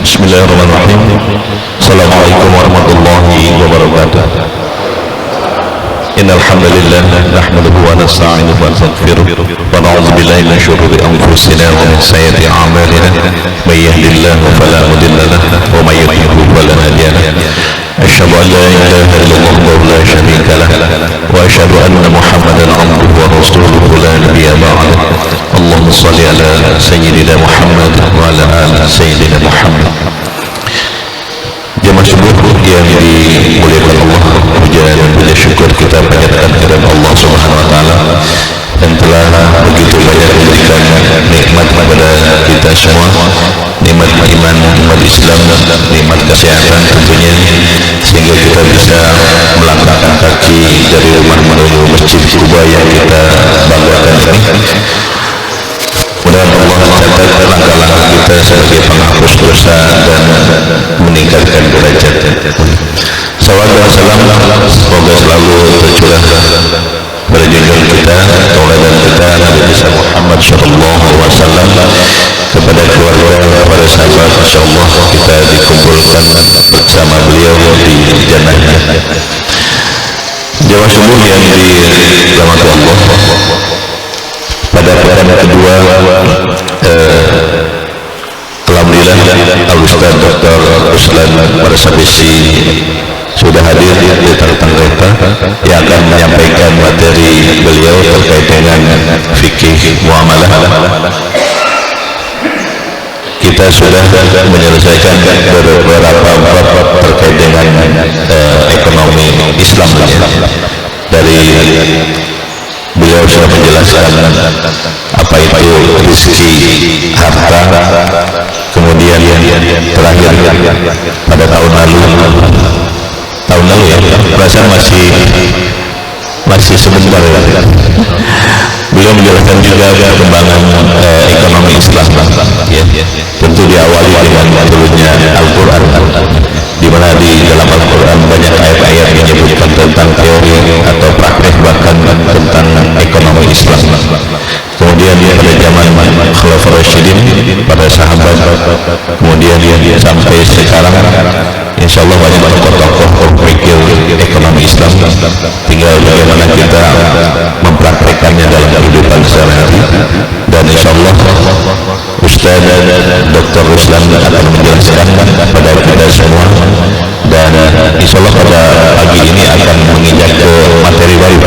Bismillahirrahmanirrahim. Assalamualaikum warahmatullahi wabarakatuh. Innal hamdalillah nahmaduhu wa nasta'inuhu wa nastaghfiruh wa na'udzu billahi min shururi anfusina wa min sayyiati a'malina. May yahdihillahu fala mudilla lahu wa may yudlil fala hadiya lahu. Asyhadu an la ilaha illallah wa la syarika lahu wa asyhadu anna Muhammadan 'abduhu wa rasuluhu la nabiyya ba'dahu. Allahumma shalli ala sayyidina Muhammad wa ala ali sayyidina Muhammad. Jemaah subuh yang dimuliakan Allah, puja dan puja syukur kita panjatkan kepada Allah Subhanahu wa taala yang telah begitu banyak memberikan nikmat kepada kita semua, nikmat iman, nikmat Islam, nikmat kesehatan tentunya, sehingga kita bisa melangkahkan kaki dari rumah menuju Masjid Kuba yang kita banggakan ini. Mudah-mudahan Allah mencatat langkah-langkah kita sebagai penghapus dosa dan meningkatkan derajat. Salawat dan salam semoga selalu tercurah pada junjungan kita, tauladan kita, Nabi besar Muhammad sallallahu alaihi wasallam, kepada keluarga, kepada sahabat. Insyaallah kita dikumpulkan bersama beliau di jannahnya. Jemaah subuh yang dirahmati Allah, pada pertemuan kedua alhamdulillah Al-Ustaz Dr. Ruslan Marsabisi sudah hadir di tengah-tengah yang akan menyampaikan materi beliau terkait dengan fikih muamalah. Kita sudah menyelesaikan beberapa bab terkait dengan ekonomi Islam dari beliau sudah menjelaskan apa itu rezeki, harta, kemudian terakhir pada tahun lalu ya, perasaan masih sebentar ya. Beliau menjelaskan juga perkembangan ekonomi Islam ya. Tentu diawali dengan turunnya Al-Quran, di mana di dalam Al-Quran banyak ayat-ayat menyebutkan tentang teori atau praktek bahkan tentang ekonomi Islam. Kemudian pada zaman Khulafaur Rasyidin, pada sahabat, kemudian sampai sekarang, insya Allah banyak tokoh-tokoh berpikir ekonomi Islam. Tinggal bagaimana kita mempraktekannya dalam kehidupan sehari-hari. Dan insya Allah Ustaz Dr. Ruslan akan menjelaskan kepada kita semua, dan insya Allah pada pagi ini akan menginjak ke materi baru.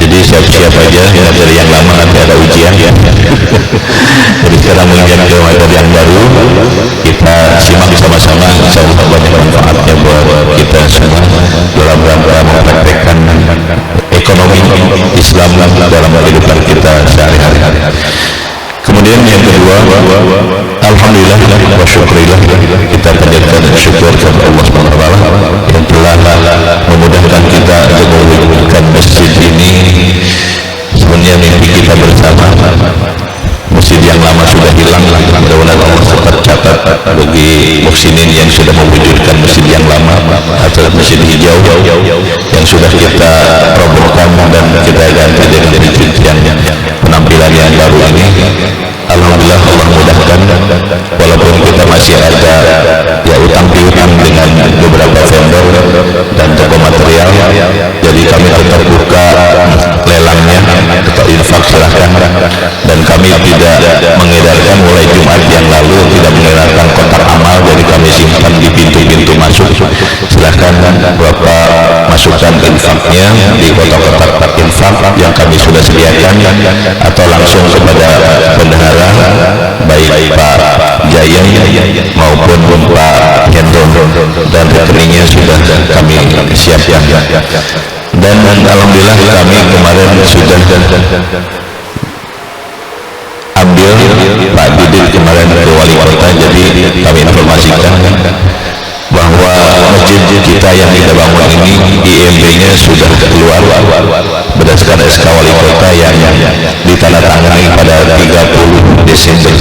Jadi siap-siap aja, materi yang lama nanti ada ujian ya. Jadi sekarang menginjak ke materi yang baru, kita simak sama-sama, insya Allah banyak manfaatnya buat kita semua dalam rangka mempraktekkan ekonomi Islam dalam kehidupan kita sehari-hari. Kemudian yang kedua, alhamdulillah wa syukurillah, kita panjatkan syukur kepada Allah SWT yang telah memudahkan kita untuk mewujudkan masjid ini. Sebenarnya mimpi kita bersama, masjid yang lama sudah hilang, mudah-mudahan Allah cepat catat bagi muhsinin yang sudah mewujudkan masjid yang lama atau masjid hijau yang sudah kita robohkan dan kita ganti dengan masjid yang penampilan yang baru ini. Alhamdulillah Allah mudahkan, walaupun kita masih ada ya utang piutang dengan beberapa vendor dan toko material, jadi kami tetap buka lelangnya, tetap infak silahkan, dan kami tidak mengedarkan mulai Jumat yang lalu, tidak mengedarkan kotak amal, jadi kami simpan di pintu-pintu masuk. Silahkan Bapak masukkan infaknya di kotak-kotak infak yang kami sudah sediakan, atau langsung kepada bendahara, baik Pak Jayan maupun Pak Hendro, dan rekeningnya sudah kami siapkan. Dan alhamdulillah kami kemarin sudah ambil Pak Didit kemarin ke wali kota, jadi kami informasikan bahwa masjid kita yang kita bangun ini IMB-nya sudah keluar berdasarkan SK wali kota yang ditandatangani pada 30 Desember.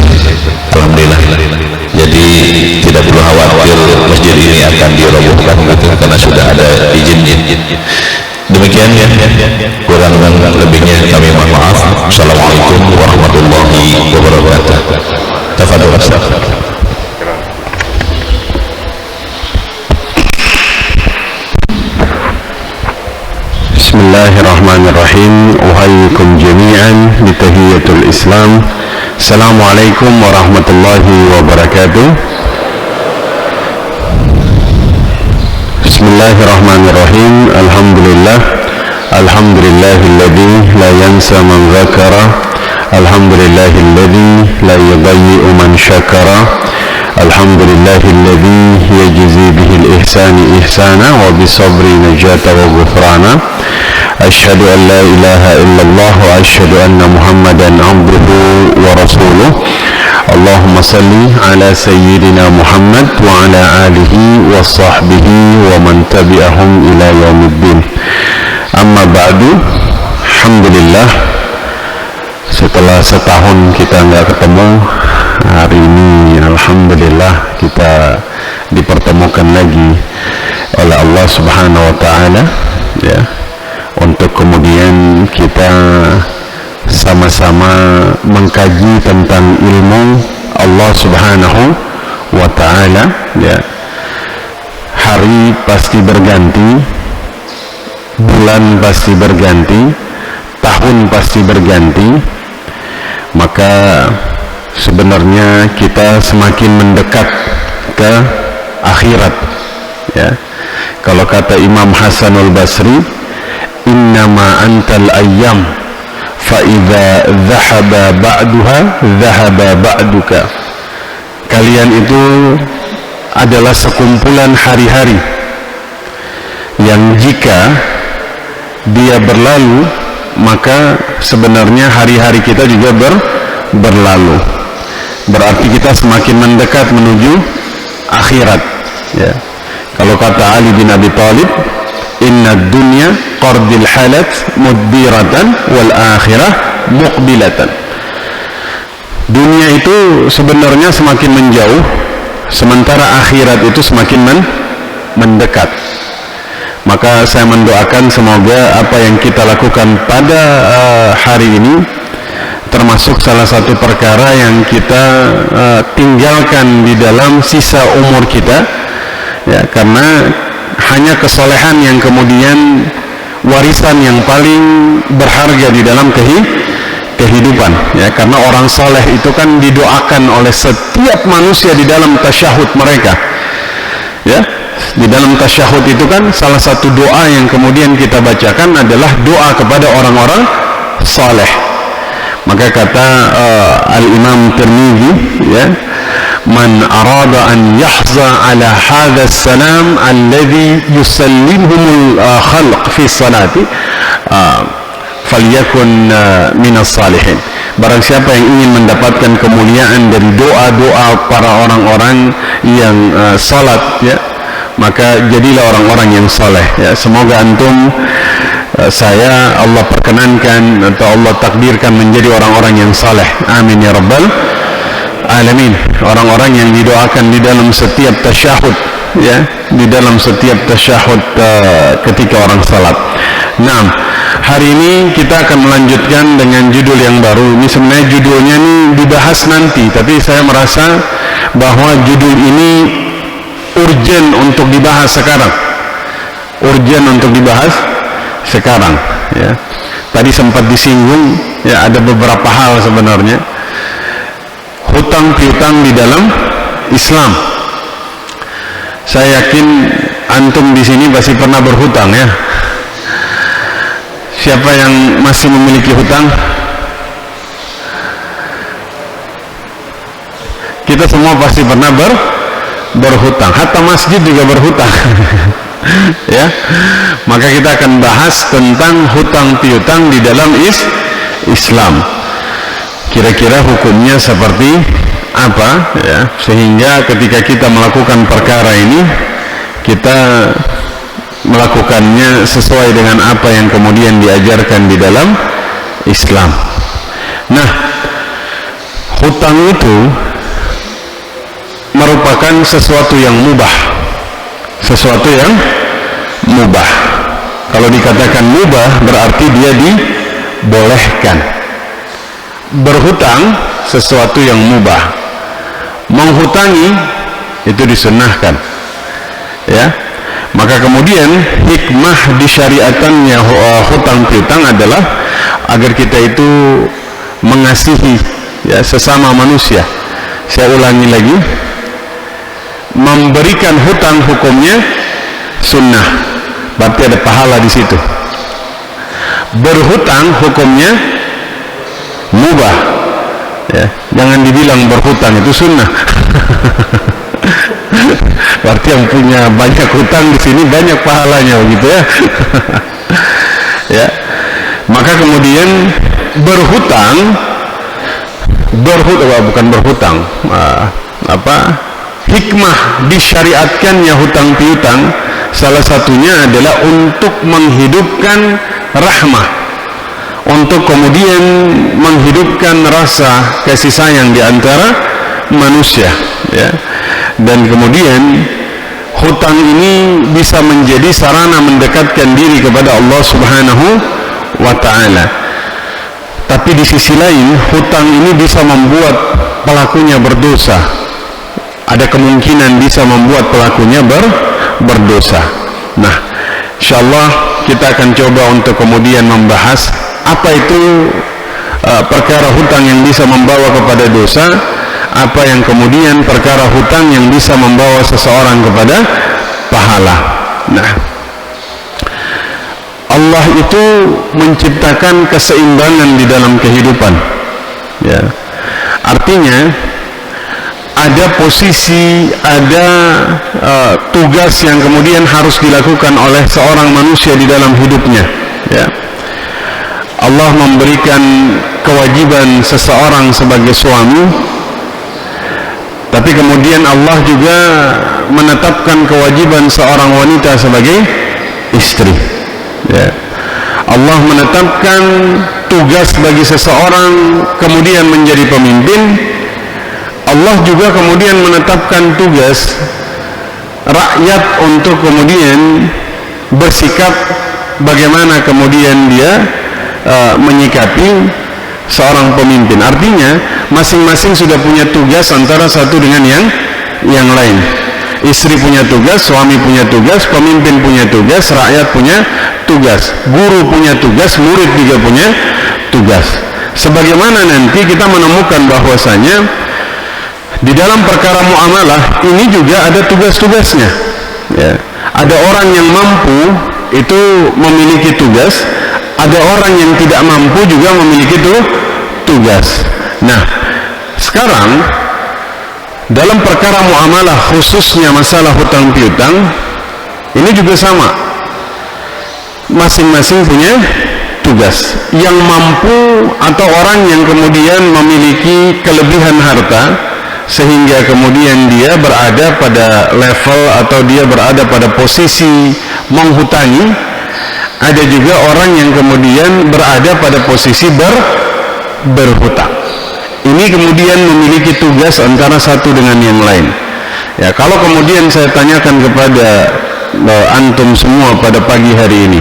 Alhamdulillah. Jadi tidak perlu khawatir masjid ini akan dirobohkan gitu, karena sudah ada izinnya. Demikian, kurang lebihnya kami mohon maaf. Assalamualaikum warahmatullahi wabarakatuh. Tafadhol. Bismillahirrahmanirrahim. Uhayyikum jami'an bitahiyatul Islam. Assalamualaikum warahmatullahi wabarakatuh. Bismillahirrahmanirrahim. Alhamdulillah. Alhamdulillahilladzi la yansa man dzakara. Alhamdulillahilladzi la yudayyi'u man syakara. Alhamdulillahilladzi yajzi bihil ihsani ihsana wa bisabri najata wa ghufrana. Asyhadu an la ilaha illallah wa asyhadu anna Muhammadan abduhu wa rasuluh. Allahumma salli ala sayyidina Muhammad wa ala alihi wa sahbihi wa man tabi'ahum ila yaumiddin. Amma ba'du. Alhamdulillah, setelah setahun kita nggak ketemu, hari ini alhamdulillah kita dipertemukan lagi oleh Allah Subhanahu wa taala, ya, untuk kemudian kita sama-sama mengkaji tentang ilmu Allah Subhanahu wa taala, ya. Hari pasti berganti, bulan pasti berganti, tahun pasti berganti, maka sebenarnya kita semakin mendekat ke akhirat, ya. Kalau kata Imam Hasanul Basri, innama antal ayyam fa idza dhahaba ba'duha dhahaba ba'duka. Kalian itu adalah sekumpulan hari-hari yang jika dia berlalu, maka sebenarnya hari-hari kita juga berlalu. Berarti kita semakin mendekat menuju akhirat, ya. Kalau kata Ali bin Abi Thalib, inna dunya qardil halat mudbiratan wal akhirah muqbilatan. Dunia itu sebenarnya semakin menjauh, sementara akhirat itu semakin mendekat. Maka saya mendoakan semoga apa yang kita lakukan pada hari ini termasuk salah satu perkara yang kita tinggalkan di dalam sisa umur kita, ya, karena hanya kesolehan yang kemudian warisan yang paling berharga di dalam kehidupan, ya, karena orang soleh itu kan didoakan oleh setiap manusia di dalam tasyahud mereka, ya. Di dalam tasyahud itu kan salah satu doa yang kemudian kita bacakan adalah doa kepada orang-orang soleh. Maka kata Al-Imam Tirmidzi, ya, man arada an yahza ala hadha salam alladhi yusallimhumul khalq fi salati falyakun minas salihin. Barang siapa yang ingin mendapatkan kemuliaan dari doa-doa para orang-orang yang salat, ya, maka jadilah orang-orang yang saleh, ya. Semoga antum, saya Allah perkenankan atau Allah takdirkan menjadi orang-orang yang saleh. Amin ya rabbal alamin. Orang-orang yang didoakan di dalam setiap tasyahud, ya, di dalam setiap tasyahud ketika orang salat. Nah, hari ini kita akan melanjutkan dengan judul yang baru. Ini sebenarnya judulnya ini dibahas nanti, tapi saya merasa bahwa judul ini urgent untuk dibahas sekarang. Urgent untuk dibahas sekarang, ya. Tadi sempat disinggung, ya, ada beberapa hal sebenarnya. Hutang piutang di dalam Islam. Saya yakin antum di sini pasti pernah berhutang, ya. Siapa yang masih memiliki hutang? Kita semua pasti pernah berhutang. Hatta masjid juga berhutang. Ya, maka kita akan bahas tentang hutang piutang di dalam Islam. Kira-kira hukumnya seperti apa, ya, sehingga ketika kita melakukan perkara ini kita melakukannya sesuai dengan apa yang kemudian diajarkan di dalam Islam. Nah, hutang itu merupakan sesuatu yang mubah. Sesuatu yang mubah. Kalau dikatakan mubah berarti dia dibolehkan. Berhutang sesuatu yang mubah. Menghutangi itu disunnahkan, ya. Maka kemudian hikmah disyariatannya hutang piutang adalah agar kita itu mengasihi ya sesama manusia. Saya ulangi lagi, memberikan hutang hukumnya sunnah, berarti ada pahala di situ. Berhutang hukumnya mubah, ya, jangan dibilang berhutang itu sunnah. Berarti yang punya banyak hutang di sini banyak pahalanya, begitu ya. Ya, maka kemudian hikmah disyariatkannya hutang piutang salah satunya adalah untuk menghidupkan rahmah, untuk kemudian menghidupkan rasa kasih sayang di antara manusia, ya. Dan kemudian hutang ini bisa menjadi sarana mendekatkan diri kepada Allah Subhanahu wa ta'ala. Tapi di sisi lain, hutang ini bisa membuat pelakunya berdosa. Ada kemungkinan bisa membuat pelakunya berdosa. Nah, insyaallah kita akan coba untuk kemudian membahas apa itu perkara hutang yang bisa membawa kepada dosa, apa yang kemudian perkara hutang yang bisa membawa seseorang kepada pahala. Nah, Allah itu menciptakan keseimbangan di dalam kehidupan, ya. Artinya ada posisi, ada tugas yang kemudian harus dilakukan oleh seorang manusia di dalam hidupnya, ya. Allah memberikan kewajiban seseorang sebagai suami, tapi kemudian Allah juga menetapkan kewajiban seorang wanita sebagai istri, ya. Allah menetapkan tugas bagi seseorang kemudian menjadi pemimpin. Allah juga kemudian menetapkan tugas rakyat untuk kemudian bersikap bagaimana kemudian dia menyikapi seorang pemimpin. Artinya masing-masing sudah punya tugas antara satu dengan yang lain. Istri punya tugas, suami punya tugas, pemimpin punya tugas, rakyat punya tugas, guru punya tugas, murid juga punya tugas. Sebagaimana nanti kita menemukan bahwasanya di dalam perkara muamalah ini juga ada tugas-tugasnya, ya. Ada orang yang mampu itu memiliki tugas, ada orang yang tidak mampu juga memiliki tugas. Nah, sekarang dalam perkara muamalah khususnya masalah hutang piutang ini juga sama, masing-masing punya tugas. Yang mampu atau orang yang kemudian memiliki kelebihan harta sehingga kemudian dia berada pada level atau dia berada pada posisi menghutangi, ada juga orang yang kemudian berada pada posisi berhutang. Ini kemudian memiliki tugas antara satu dengan yang lain. Ya, kalau kemudian saya tanyakan kepada antum semua pada pagi hari ini,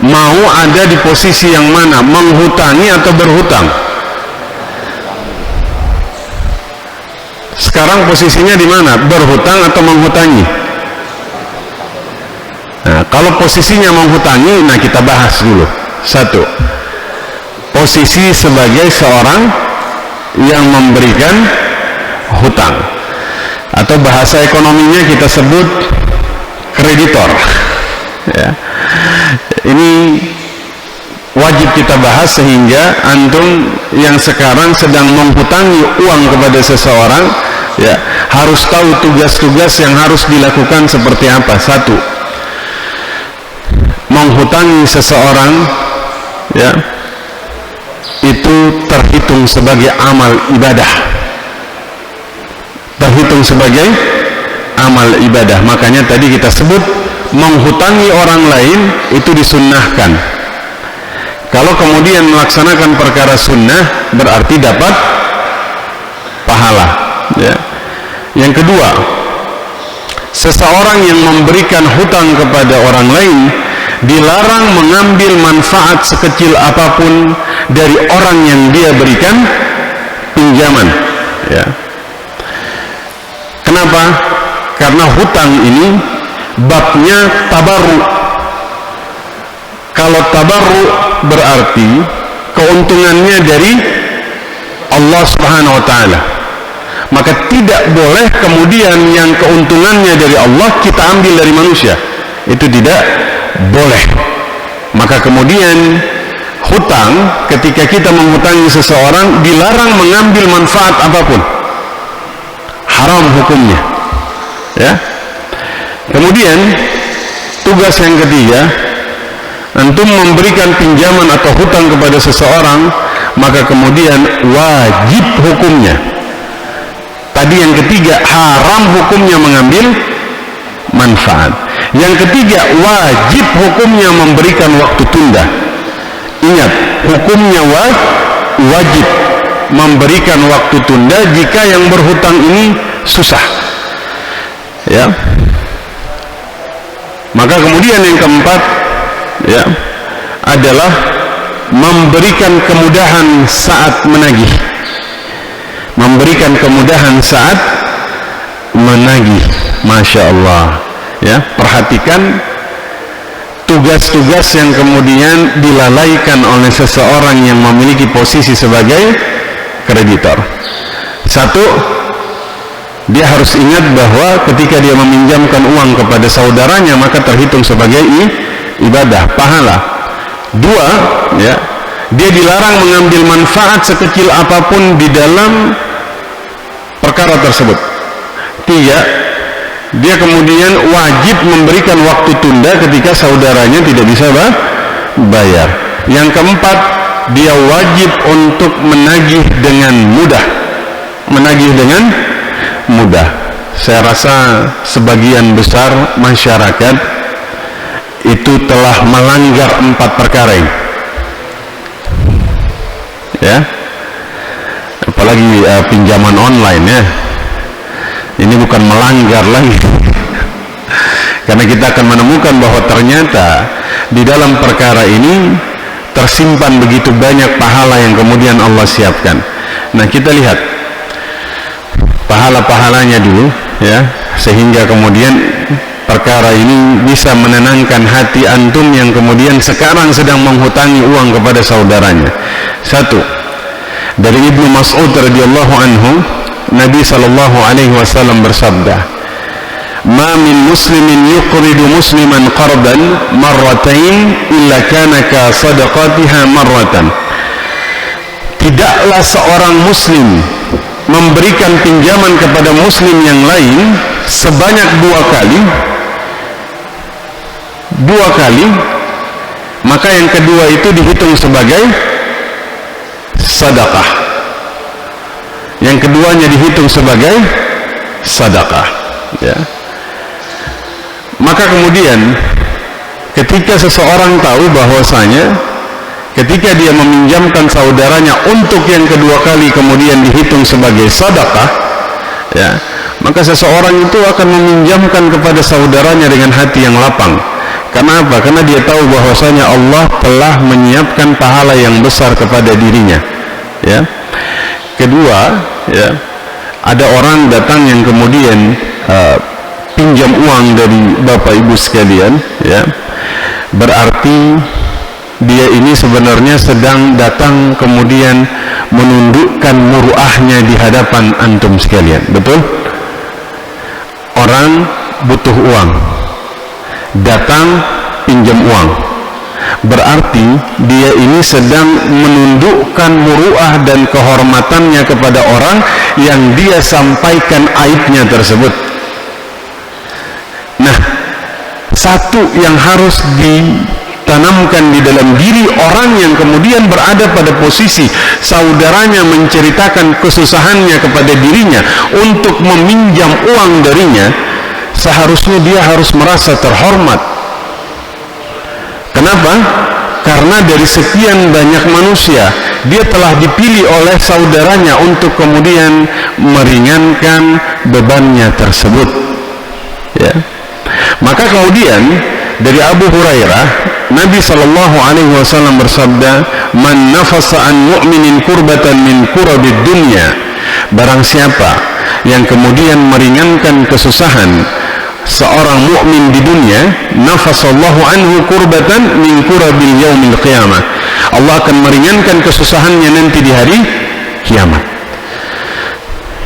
mau ada di posisi yang mana, menghutangi atau berhutang? Sekarang posisinya di mana? Berhutang atau menghutangi? Nah, kalau posisinya menghutangi, nah kita bahas dulu. Satu, posisi sebagai seorang yang memberikan hutang, atau bahasa ekonominya kita sebut kreditor, ya. Ini wajib kita bahas sehingga antum yang sekarang sedang menghutangi uang kepada seseorang, ya, harus tahu tugas-tugas yang harus dilakukan seperti apa. Satu, menghutangi seseorang, ya, itu terhitung sebagai amal ibadah, terhitung sebagai amal ibadah. Makanya tadi kita sebut menghutangi orang lain itu disunnahkan. Kalau kemudian melaksanakan perkara sunnah berarti dapat pahala, ya. Yang kedua, seseorang yang memberikan hutang kepada orang lain dilarang mengambil manfaat sekecil apapun dari orang yang dia berikan pinjaman, ya. Kenapa? Karena hutang ini babnya tabarru. Kalau tabarru berarti keuntungannya dari Allah Subhanahu wa taala, maka tidak boleh kemudian yang keuntungannya dari Allah kita ambil dari manusia. Itu tidak boleh. Maka kemudian hutang, ketika kita menghutangi seseorang, dilarang mengambil manfaat apapun, haram hukumnya, ya. Kemudian tugas yang ketiga, antum memberikan pinjaman atau hutang kepada seseorang, maka kemudian wajib hukumnya. Tadi yang ketiga, haram hukumnya mengambil manfaat. Yang ketiga, wajib hukumnya memberikan waktu tunda. Ingat, hukumnya wajib memberikan waktu tunda jika yang berhutang ini susah, ya. Maka kemudian yang keempat, ya, adalah memberikan kemudahan saat menagih. Memberikan kemudahan saat menagih. Masya Allah, ya. Perhatikan tugas-tugas yang kemudian dilalaikan oleh seseorang yang memiliki posisi sebagai kreditor. Satu, dia harus ingat bahwa ketika dia meminjamkan uang kepada saudaranya, maka terhitung sebagai ibadah, pahala. Dua, ya, dia dilarang mengambil manfaat sekecil apapun di dalam perkara tersebut. Tiga, dia kemudian wajib memberikan waktu tunda ketika saudaranya tidak bisa bayar. Yang keempat, dia wajib untuk menagih dengan mudah. Menagih dengan mudah. Saya rasa sebagian besar masyarakat itu telah melanggar 4 perkara ini, ya. Apalagi pinjaman online, ya. Ini bukan melanggar lagi, karena kita akan menemukan bahwa ternyata di dalam perkara ini tersimpan begitu banyak pahala yang kemudian Allah siapkan. Nah, kita lihat pahala-pahalanya dulu, ya, sehingga kemudian perkara ini bisa menenangkan hati antum yang kemudian sekarang sedang menghutangi uang kepada saudaranya. Satu, dari Ibnu Mas'ud radhiyallahu anhu, Nabi sallallahu alaihi wasallam bersabda, "Ma min muslimin yuqridu musliman qardan marratain illa kana ka sadaqatiha marratan." Tidaklah seorang muslim memberikan pinjaman kepada muslim yang lain sebanyak dua kali, maka yang kedua itu dihitung sebagai sedekah. Yang keduanya dihitung sebagai sedekah, ya. Maka kemudian ketika seseorang tahu bahwasanya ketika dia meminjamkan saudaranya untuk yang kedua kali kemudian dihitung sebagai sedekah, ya, maka seseorang itu akan meminjamkan kepada saudaranya dengan hati yang lapang. Karena apa? Karena dia tahu bahwasanya Allah telah menyiapkan pahala yang besar kepada dirinya, ya. Kedua, ya, ada orang datang yang kemudian pinjam uang dari Bapak Ibu sekalian, ya. Berarti dia ini sebenarnya sedang datang kemudian menundukkan muruahnya di hadapan antum sekalian. Betul? Orang butuh uang, datang pinjam uang, berarti dia ini sedang menundukkan muruah dan kehormatannya kepada orang yang dia sampaikan aibnya tersebut. Nah, satu yang harus ditanamkan di dalam diri orang yang kemudian berada pada posisi saudaranya menceritakan kesusahannya kepada dirinya untuk meminjam uang darinya, seharusnya dia harus merasa terhormat. Kenapa? Karena dari sekian banyak manusia, dia telah dipilih oleh saudaranya untuk kemudian meringankan bebannya tersebut, ya. Maka kemudian dari Abu Hurairah, Nabi sallallahu alaihi wasallam bersabda, "Man nafasa an mu'minin kurbatan min kurabid dunya." Barang siapa yang kemudian meringankan kesusahan seorang mukmin di dunia, nafasallahu anhu kurbatan min kurabil yaumil qiyamah. Allah akan meringankan kesusahannya nanti di hari kiamat.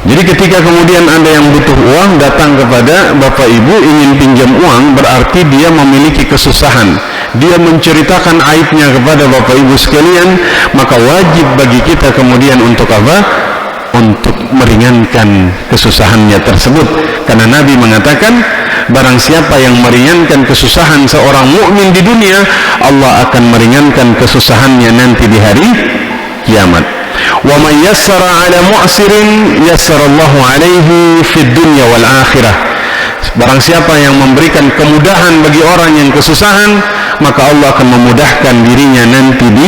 Jadi ketika kemudian ada yang butuh uang datang kepada bapak ibu ingin pinjam uang, berarti dia memiliki kesusahan, dia menceritakan aibnya kepada bapak ibu sekalian, maka wajib bagi kita kemudian untuk apa? Untuk meringankan kesusahannya tersebut. Karena Nabi mengatakan, barang siapa yang meringankan kesusahan seorang mukmin di dunia, Allah akan meringankan kesusahannya nanti di hari kiamat. Wa man yassara 'ala mu'sirin yassarallahu 'alaihi fid dunya wal akhirah. Barang siapa yang memberikan kemudahan bagi orang yang kesusahan, maka Allah akan memudahkan dirinya nanti di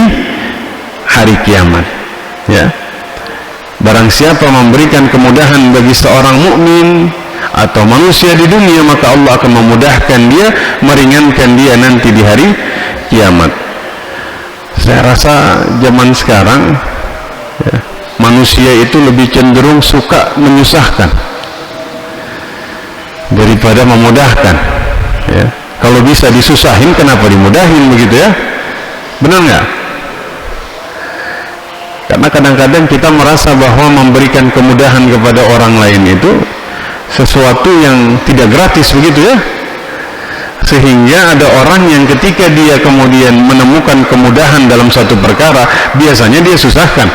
hari kiamat. Ya. Barang siapa memberikan kemudahan bagi seorang mukmin atau manusia di dunia, maka Allah akan memudahkan dia, meringankan dia nanti di hari kiamat. Saya rasa zaman sekarang ya, manusia itu lebih cenderung suka menyusahkan daripada memudahkan. Ya. Kalau bisa disusahin, kenapa dimudahin begitu ya? Benar nggak? Karena kadang-kadang kita merasa bahwa memberikan kemudahan kepada orang lain itu sesuatu yang tidak gratis begitu ya. Sehingga ada orang yang ketika dia kemudian menemukan kemudahan dalam satu perkara, biasanya dia susahkan.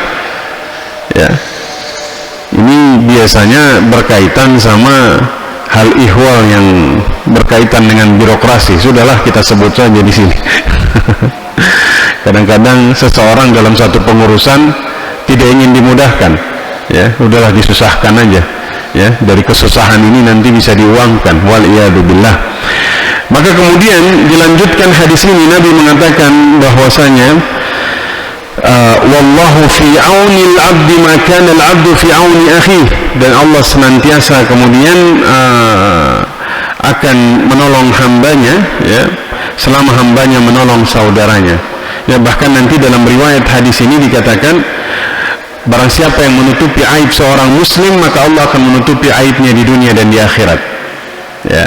Ya, ini biasanya berkaitan sama hal ihwal yang berkaitan dengan birokrasi. Sudahlah kita sebut saja di sini. Kadang-kadang seseorang dalam satu pengurusan tidak ingin dimudahkan, ya, udahlah disusahkan aja. Ya, dari kesusahan ini nanti bisa diuangkan. Waliyadzubillah. Maka kemudian dilanjutkan hadis ini, Nabi mengatakan bahwasanya wallahu fi aunil abdi ma kana al abdu fi auni akhihi, dan Allah senantiasa kemudian akan menolong hambanya ya selama hambanya menolong saudaranya. Ya, bahkan nanti dalam riwayat hadis ini dikatakan, barang siapa yang menutupi aib seorang muslim, maka Allah akan menutupi aibnya di dunia dan di akhirat. Ya.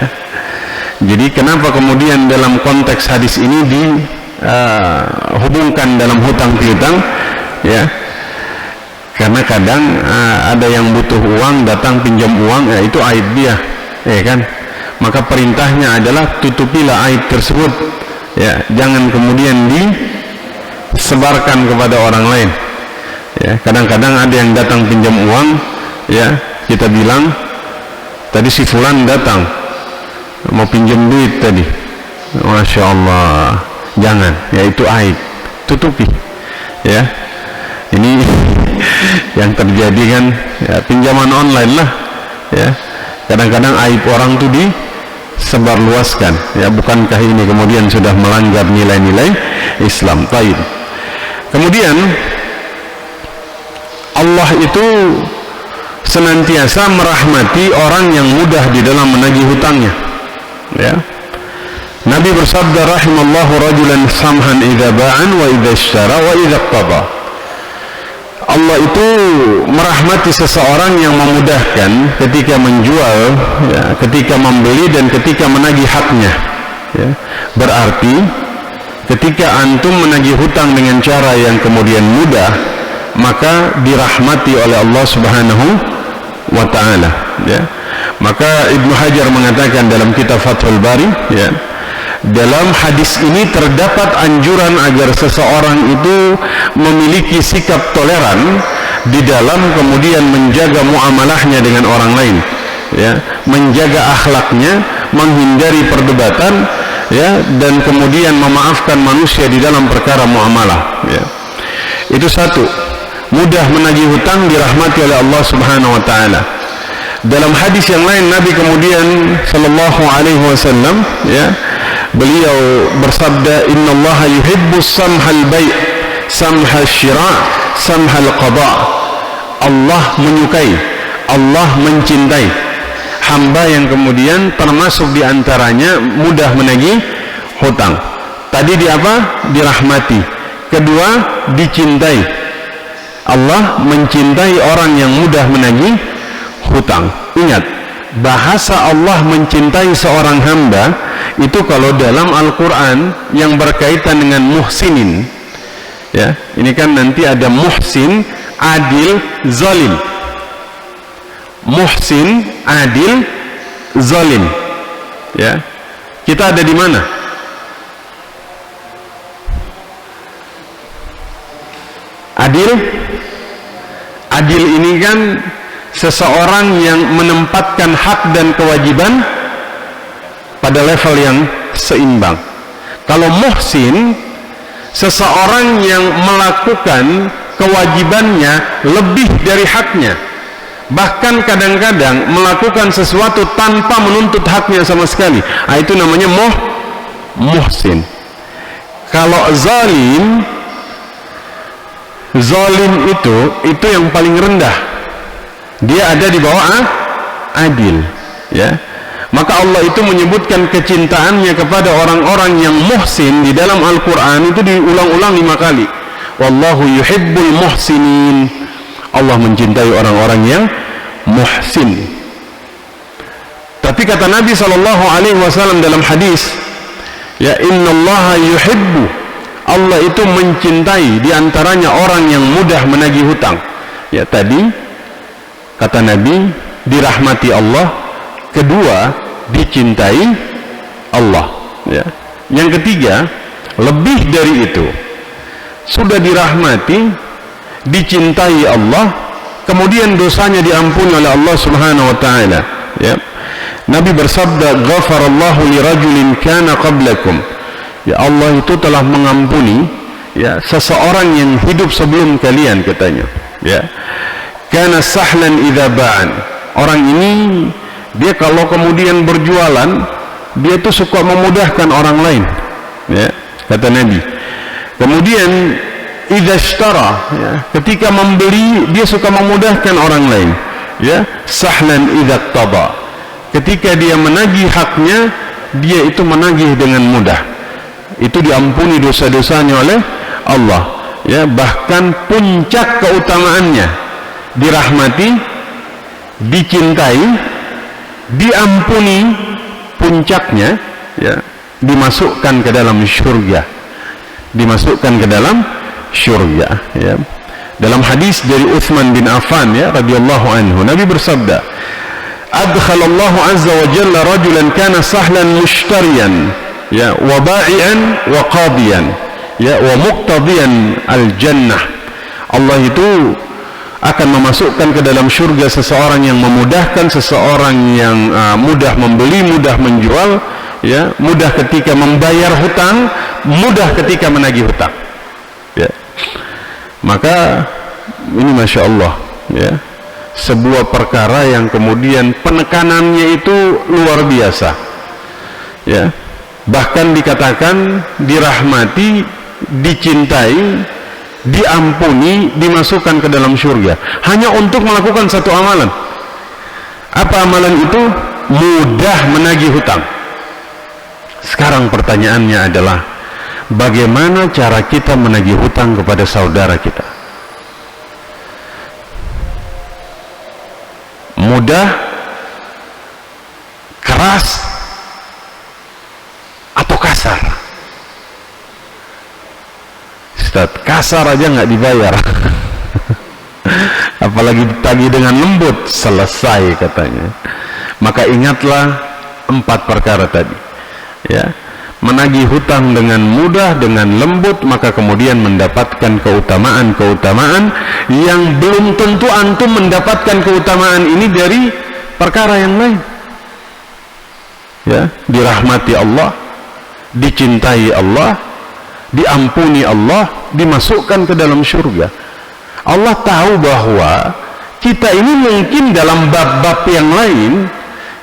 Jadi kenapa kemudian dalam konteks hadis ini dihubungkan dalam hutang piutang? Ya. Karena kadang ada yang butuh uang datang pinjam uang, ya itu aib dia, ya kan? Maka perintahnya adalah tutupilah aib tersebut. Ya, jangan kemudian disebarkan kepada orang lain. Ya, kadang-kadang ada yang datang pinjam uang, ya, kita bilang tadi si fulan datang mau pinjam duit tadi. Masya Allah, jangan, ya itu aib, tutupi. Ya, ini yang terjadi kan, ya, pinjaman online lah. Ya, kadang-kadang aib orang itu disebarluaskan. Ya, bukankah ini kemudian sudah melanggar nilai-nilai Islam? Baik. Kemudian Allah itu senantiasa merahmati orang yang mudah di dalam menagih hutangnya. Ya. Nabi bersabda, rahimallahu rajulan samhan idza ba'an wa idza ishtara wa idza iqtada. Allah itu merahmati seseorang yang memudahkan ketika menjual, ya, ketika membeli dan ketika menagih haknya. Ya. Berarti ketika antum menagih hutang dengan cara yang kemudian mudah, maka dirahmati oleh Allah Subhanahu wa ta'ala. Ya. Maka Ibnu Hajar mengatakan dalam kitab Fathul Bari, ya, dalam hadis ini terdapat anjuran agar seseorang itu memiliki sikap toleran di dalam kemudian menjaga muamalahnya dengan orang lain, ya, menjaga akhlaknya, menghindari perdebatan, ya, dan kemudian memaafkan manusia di dalam perkara muamalah. Ya. Itu satu, mudah menagih hutang dirahmati oleh Allah Subhanahu wa ta'ala. Dalam hadis yang lain Nabi kemudian sallallahu alaihi wasallam, ya, beliau bersabda, innallaha yuhibbus samhal bai' samhal syira' samhal qada'. Allah menyukai, Allah mencintai hamba yang kemudian termasuk diantaranya mudah menagih hutang. Tadi di apa? Dirahmati. Kedua, dicintai. Allah mencintai orang yang mudah menagih hutang. Ingat, bahasa Allah mencintai seorang hamba itu kalau dalam Al-Quran yang berkaitan dengan muhsinin, ya, ini kan nanti ada muhsin, adil, zalim. Muhsin, adil, zalim, ya. Kita ada di mana? Adil. Adil ini kan seseorang yang menempatkan hak dan kewajiban pada level yang seimbang. Kalau muhsin, seseorang yang melakukan kewajibannya lebih dari haknya, bahkan kadang-kadang melakukan sesuatu tanpa menuntut haknya sama sekali. Itu namanya muhsin. Kalau zalim itu yang paling rendah, dia ada di bawah adil, ya. Maka Allah itu menyebutkan kecintaannya kepada orang-orang yang muhsin di dalam Al-Quran itu diulang-ulang 5 kali. Wallahu yuhibbul muhsinin. Allah mencintai orang-orang yang muhsin. Tapi kata Nabi SAW dalam hadis, ya, innallaha yuhibbu, Allah itu mencintai diantaranya orang yang mudah menagih hutang. Ya, tadi kata Nabi dirahmati Allah, kedua dicintai Allah, ya. Yang ketiga, lebih dari itu, sudah dirahmati, dicintai Allah, kemudian dosanya diampuni oleh Allah Subhanahu wa taala, ya. Nabi bersabda, "Ghafarallahu li rajulin kana qablakum." Ya, Allah itu telah mengampuni, ya, seseorang yang hidup sebelum kalian, katanya, ya. Kana sahlan idza ba'an. Orang ini dia kalau kemudian berjualan, dia tuh suka memudahkan orang lain, ya, kata Nabi. Kemudian idza ishtara, ya, ketika membeli dia suka memudahkan orang lain, ya. Sahlan idza qada, ketika dia menagih haknya, dia itu menagih dengan mudah, itu diampuni dosa-dosanya oleh Allah, ya. Bahkan puncak keutamaannya, dirahmati, dicintai, diampuni, puncaknya, ya, dimasukkan ke dalam syurga, dimasukkan ke dalam syurga, ya. Dalam hadis dari Utsman bin Affan, ya, radhiyallahu anhu, Nabi bersabda, adkhalallahu azza wa jalla rajulan kana sahlan mushtariyan, ya, wa ba'ian wa qadiyan, ya, wa muqtadiyan al-jannah. Allah itu akan memasukkan ke dalam surga seseorang yang memudahkan, seseorang yang mudah membeli, mudah menjual, ya, mudah ketika membayar hutang, mudah ketika menagih hutang, ya. Maka ini Masya Allah, ya, sebuah perkara yang kemudian penekanannya itu luar biasa, ya. Bahkan dikatakan dirahmati, dicintai, diampuni, dimasukkan ke dalam surga hanya untuk melakukan satu amalan. Apa amalan itu? Mudah menagih hutang. Sekarang pertanyaannya adalah, bagaimana cara kita menagih hutang kepada saudara kita? Mudah, keras, atau kasar? Ustaz, kasar aja nggak dibayar, apalagi ditagih dengan lembut, selesai, katanya. Maka ingatlah 4 perkara tadi, ya. Menagih hutang dengan mudah, dengan lembut, maka kemudian mendapatkan keutamaan-keutamaan yang belum tentu antum mendapatkan keutamaan ini dari perkara yang lain, ya. Dirahmati Allah, dicintai Allah, diampuni Allah, dimasukkan ke dalam surga. Allah tahu bahwa kita ini mungkin dalam bab-bab yang lain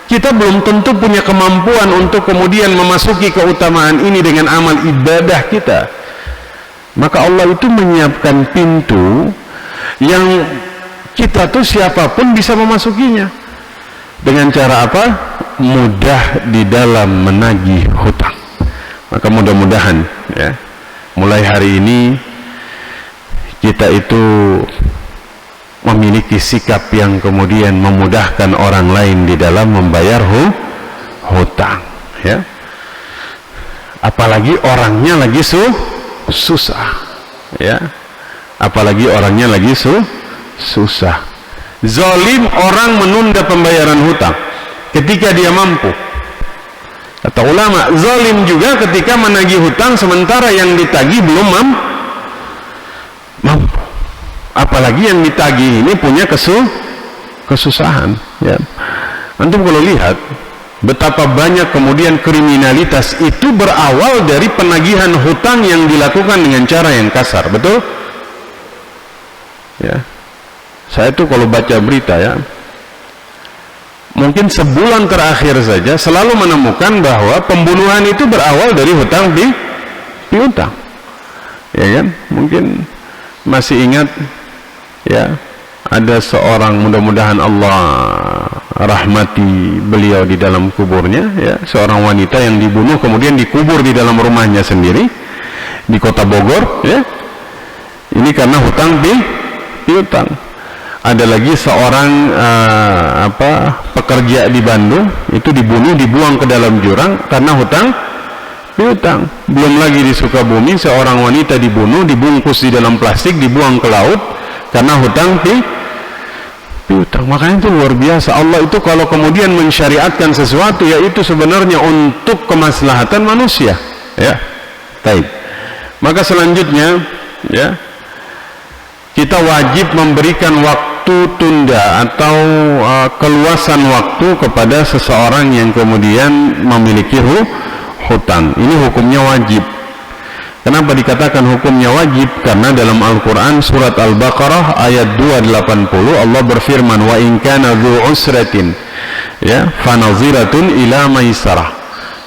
kita belum tentu punya kemampuan untuk kemudian memasuki keutamaan ini dengan amal ibadah kita. Maka Allah itu menyiapkan pintu yang kita tuh siapapun bisa memasukinya. Dengan cara apa? Mudah di dalam menagih hutang. Maka mudah-mudahan, ya, mulai hari ini kita itu memiliki sikap yang kemudian memudahkan orang lain di dalam membayar hutang, ya. Apalagi orangnya lagi susah, ya. Apalagi orangnya lagi susah. Zalim orang menunda pembayaran hutang ketika dia mampu. Kata ulama, zalim juga ketika menagih hutang sementara yang ditagih belum mampu. Apalagi yang ditagih ini punya kesusahan, ya. Antum kalau lihat betapa banyak kemudian kriminalitas itu berawal dari penagihan hutang yang dilakukan dengan cara yang kasar, betul? Ya. Saya tuh kalau baca berita, ya, mungkin sebulan terakhir saja selalu menemukan bahwa pembunuhan itu berawal dari hutang piutang, ya kan? Mungkin masih ingat, ya, ada seorang, mudah-mudahan Allah rahmati beliau di dalam kuburnya, ya, seorang wanita yang dibunuh kemudian dikubur di dalam rumahnya sendiri di kota Bogor, ya. Ini karena hutang piutang. Ada lagi seorang pekerja di Bandung itu dibunuh, dibuang ke dalam jurang karena hutang piutang. Belum lagi di Sukabumi seorang wanita dibunuh, dibungkus di dalam plastik, dibuang ke laut karena hutang piutang. Makanya itu luar biasa. Allah itu kalau kemudian mensyariatkan sesuatu, yaitu sebenarnya untuk kemaslahatan manusia, ya. Baik. Maka selanjutnya, ya, kita wajib memberikan waktu tunda atau keluasan waktu kepada seseorang yang kemudian memiliki hutang. Ini hukumnya wajib. Kenapa dikatakan hukumnya wajib? Karena dalam Al-Quran surat Al-Baqarah ayat 280 Allah berfirman, wa in kana dzu usratin, ya, fanaziratun ila maisarah,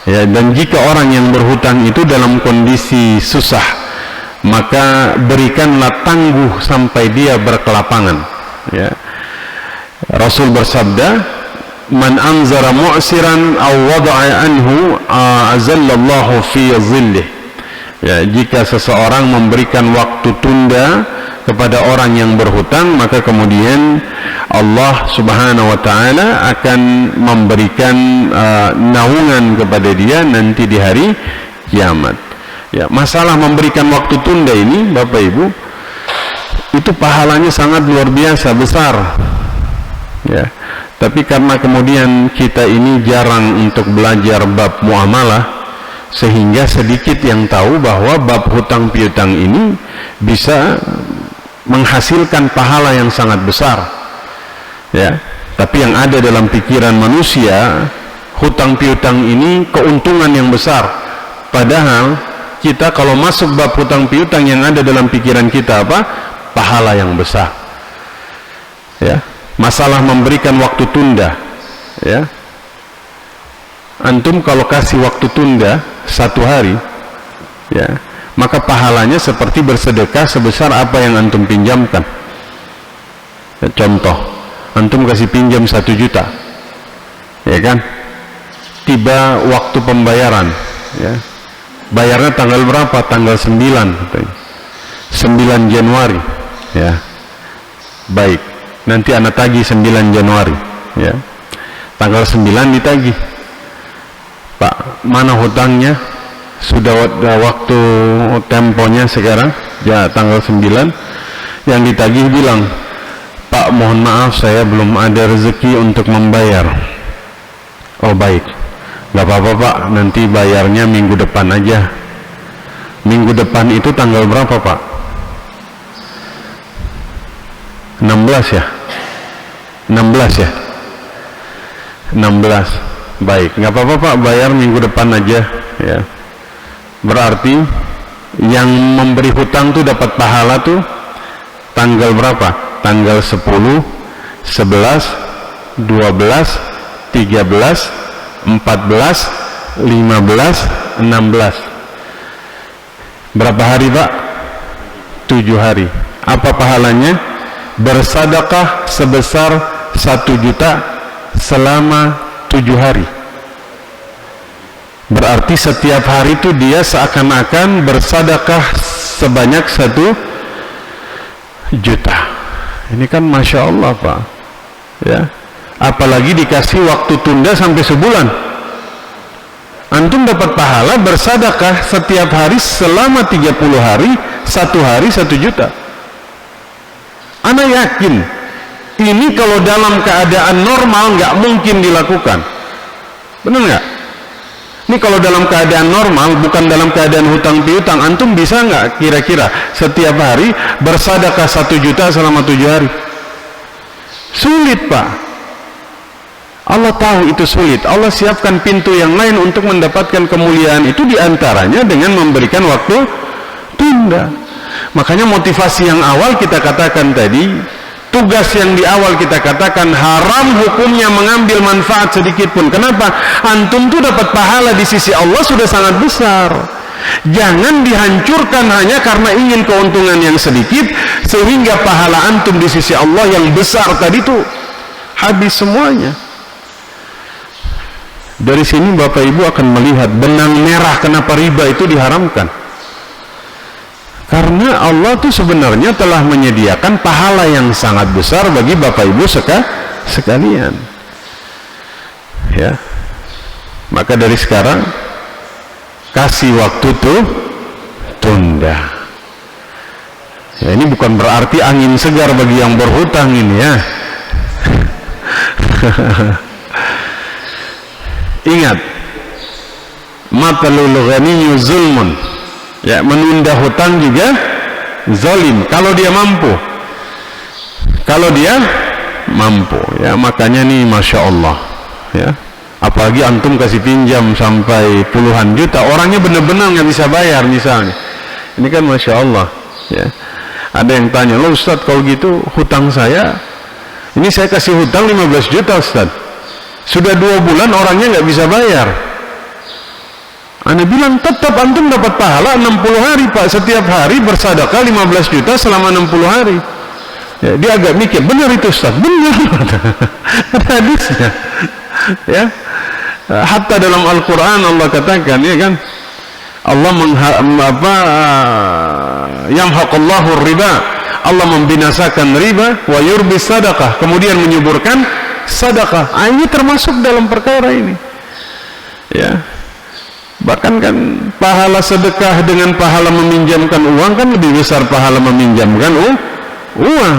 ya, dan jika orang yang berhutang itu dalam kondisi susah, maka berikanlah tangguh sampai dia berkelapangan, ya. Rasul bersabda, man anzara mu'siran aw wada'a anhu azallallahu fi zillih, ya, jika seseorang memberikan waktu tunda kepada orang yang berhutang, maka kemudian Allah subhanahu wa ta'ala akan memberikan naungan kepada dia nanti di hari kiamat. Ya, masalah memberikan waktu tunda ini, Bapak Ibu, itu pahalanya sangat luar biasa besar, ya. Tapi karena kemudian kita ini jarang untuk belajar bab muamalah, sehingga sedikit yang tahu bahwa bab hutang piutang ini bisa menghasilkan pahala yang sangat besar, ya. Tapi yang ada dalam pikiran manusia, hutang piutang ini keuntungan yang besar, padahal kita kalau masuk bab hutang piutang yang ada dalam pikiran kita apa? Pahala yang besar, ya. Masalah memberikan waktu tunda, ya. Antum kalau kasih waktu tunda 1 hari, ya, maka pahalanya seperti bersedekah sebesar apa yang antum pinjamkan, ya. Contoh, antum kasih pinjam 1 juta, ya kan? Tiba waktu pembayaran, ya, bayarnya tanggal berapa? Tanggal 9 katanya. 9 Januari, ya. Baik, nanti anak tagih 9 Januari, ya. Tanggal 9 ditagih. Pak, mana hutangnya? Sudah waktu temponya sekarang, ya, tanggal 9. Yang ditagih bilang, Pak, mohon maaf saya belum ada rezeki untuk membayar. Oh baik, gak apa-apa Pak, nanti bayarnya minggu depan aja. Minggu depan itu tanggal berapa Pak? 16 ya? 16 ya? 16. Baik, nggak apa-apa Pak, bayar minggu depan aja, ya. Berarti yang memberi hutang tuh dapat pahala tuh tanggal berapa? Tanggal 10, 11, 12, 13, 14, 15, 16. Berapa hari Pak? 7 hari. Apa pahalanya? Bersedekah sebesar 1 juta selama 7 hari. Berarti setiap hari itu dia seakan-akan bersedekah sebanyak 1 juta, Ini kan Masya Allah Pak, ya. Apalagi dikasih waktu tunda sampai sebulan. Antum dapat pahala bersedekah setiap hari selama 30 hari, 1 hari 1 juta. Ana yakin ini kalau dalam keadaan normal nggak mungkin dilakukan. Benar nggak? Ini kalau dalam keadaan normal, bukan dalam keadaan hutang piutang, antum bisa nggak kira-kira setiap hari bersedekah 1 juta selama 7 hari? Sulit Pak. Allah tahu itu sulit. Allah siapkan pintu yang lain untuk mendapatkan kemuliaan itu, diantaranya dengan memberikan waktu tunda. Makanya motivasi yang awal kita katakan tadi, tugas yang di awal kita katakan haram hukumnya mengambil manfaat sedikit pun. Kenapa? Antum tuh dapat pahala di sisi Allah sudah sangat besar. Jangan dihancurkan hanya karena ingin keuntungan yang sedikit, sehingga pahala antum di sisi Allah yang besar tadi tuh habis semuanya. Dari sini Bapak Ibu akan melihat benang merah kenapa riba itu diharamkan. Karena Allah tuh sebenarnya telah menyediakan pahala yang sangat besar bagi Bapak Ibu sekalian. Ya. Maka dari sekarang kasih waktu tuh tunda. Ya, ini bukan berarti angin segar bagi yang berhutang ini ya. Ingat, matalul ghaniyyu zulmun. Ya, menunda hutang juga zalim kalau dia mampu. Kalau dia mampu, ya, makanya nih Masya Allah, ya. Apalagi antum kasih pinjam sampai puluhan juta, orangnya benar-benar nggak bisa bayar misalnya. Ini kan Masya Allah, ya. Ada yang tanya, "Loh Ustadz, kalau gitu hutang saya, ini saya kasih hutang 15 juta Ustadz. Sudah 2 bulan orangnya nggak bisa bayar." Anda bilang tetap antum dapat pahala 60 hari Pak, setiap hari bersedekah 15 juta selama 60 hari. Ya, dia agak mikir, benar itu Ustaz, benar. Ada hadisnya. Ya. Hatta dalam Al-Quran Allah katakan, ya kan, Allah yamhaqallahu riba, Allah membinasakan riba wa yurbis sadaqah, kemudian menyuburkan sedekah. Ini termasuk dalam perkara ini. Ya. Bahkan kan pahala sedekah dengan pahala meminjamkan uang kan lebih besar pahala meminjamkan uang.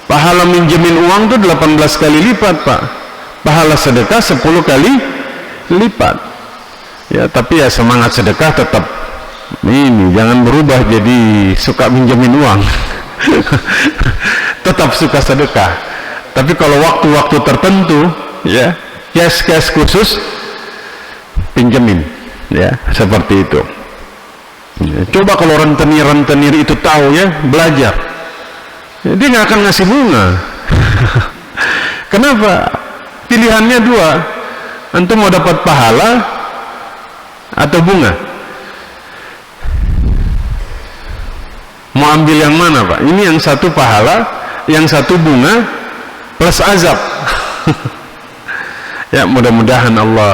Pahala minjemin uang itu 18 kali lipat Pak. Pahala sedekah 10 kali lipat. Ya, tapi ya semangat sedekah tetap ini, jangan berubah jadi suka minjemin uang. Tetap suka sedekah. Tapi kalau waktu-waktu tertentu, ya, cash khusus pinjemin, ya, seperti itu. Ya, coba kalau rentenir itu tahu, ya, belajar, ya, dia nggak akan ngasih bunga. Kenapa? Pilihannya 2, antum mau dapat pahala atau bunga? Mau ambil yang mana Pak? Ini yang satu pahala, yang satu bunga plus azab. Ya, mudah-mudahan Allah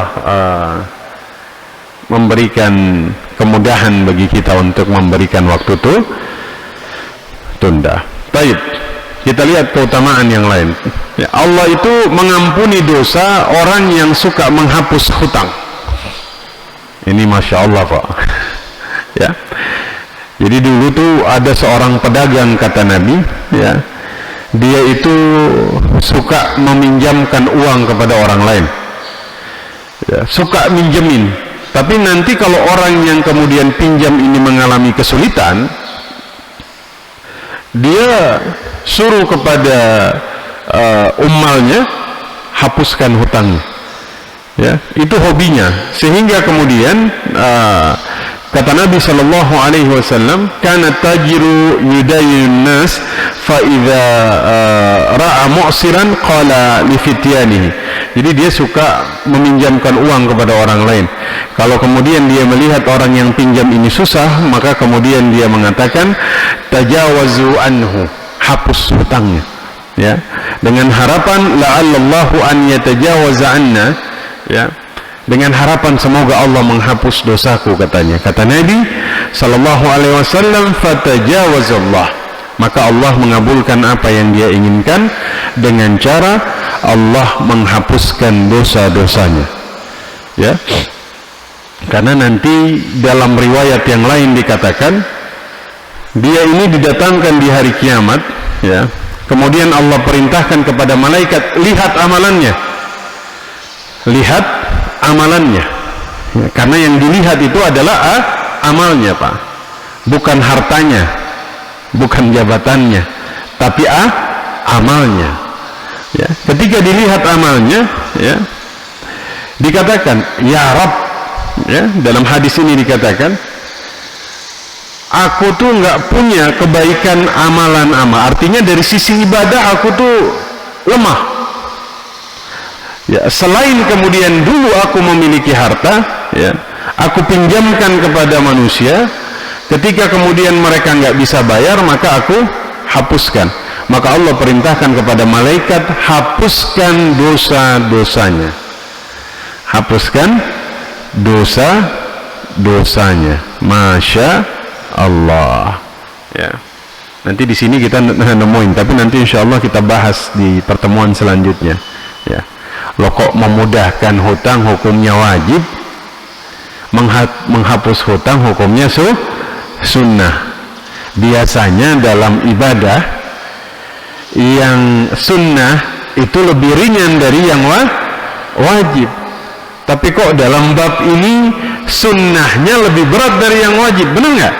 memberikan kemudahan bagi kita untuk memberikan waktu itu tunda. Baik, kita lihat keutamaan yang lain. Ya, Allah itu mengampuni dosa orang yang suka menghapus hutang. Ini Masya Allah Pak. Ya, jadi dulu tuh ada seorang pedagang, kata Nabi, ya, dia itu suka meminjamkan uang kepada orang lain, ya, suka minjemin. Tapi nanti kalau orang yang kemudian pinjam ini mengalami kesulitan, dia suruh kepada ummalnya hapuskan hutangnya. Ya, itu hobinya. Sehingga kemudian kata Nabi sallallahu alaihi wasallam, "Kana tajiru yudayyun nas fa idza ra'a mu'siran qala li fityanihi." Jadi dia suka meminjamkan uang kepada orang lain. Kalau kemudian dia melihat orang yang pinjam ini susah, maka kemudian dia mengatakan, "Tajawazu anhu." Hapus hutangnya. Ya. Dengan harapan la'allallahu an yatajawaza anna, ya. Dengan harapan semoga Allah menghapus dosaku, katanya. Kata Nabi sallallahu alaihi wasallam, fatajawazallah, maka Allah mengabulkan apa yang dia inginkan dengan cara Allah menghapuskan dosa-dosanya. Ya, karena nanti dalam riwayat yang lain dikatakan dia ini didatangkan di hari kiamat, ya, kemudian Allah perintahkan kepada malaikat, lihat amalannya, lihat amalannya, ya, karena yang dilihat itu adalah amalnya, Pak, bukan hartanya, bukan jabatannya, tapi amalnya. Ya, ketika dilihat amalnya, ya, dikatakan, ya Rabb, ya, dalam hadis ini dikatakan, aku tuh nggak punya kebaikan amalan-amal, artinya dari sisi ibadah aku tuh lemah. Ya, selain kemudian dulu aku memiliki harta, ya, aku pinjamkan kepada manusia, ketika kemudian mereka nggak bisa bayar, maka aku hapuskan. Maka Allah perintahkan kepada malaikat, hapuskan dosa-dosanya, hapuskan dosa-dosanya. Masya Allah. Ya, nanti di sini kita nemuin, tapi nanti insya Allah kita bahas di pertemuan selanjutnya. Ya, lo kok memudahkan hutang hukumnya wajib, menghapus hutang hukumnya sunnah. Biasanya dalam ibadah yang sunnah itu lebih ringan dari yang wajib, tapi kok dalam bab ini sunnahnya lebih berat dari yang wajib, benar nggak?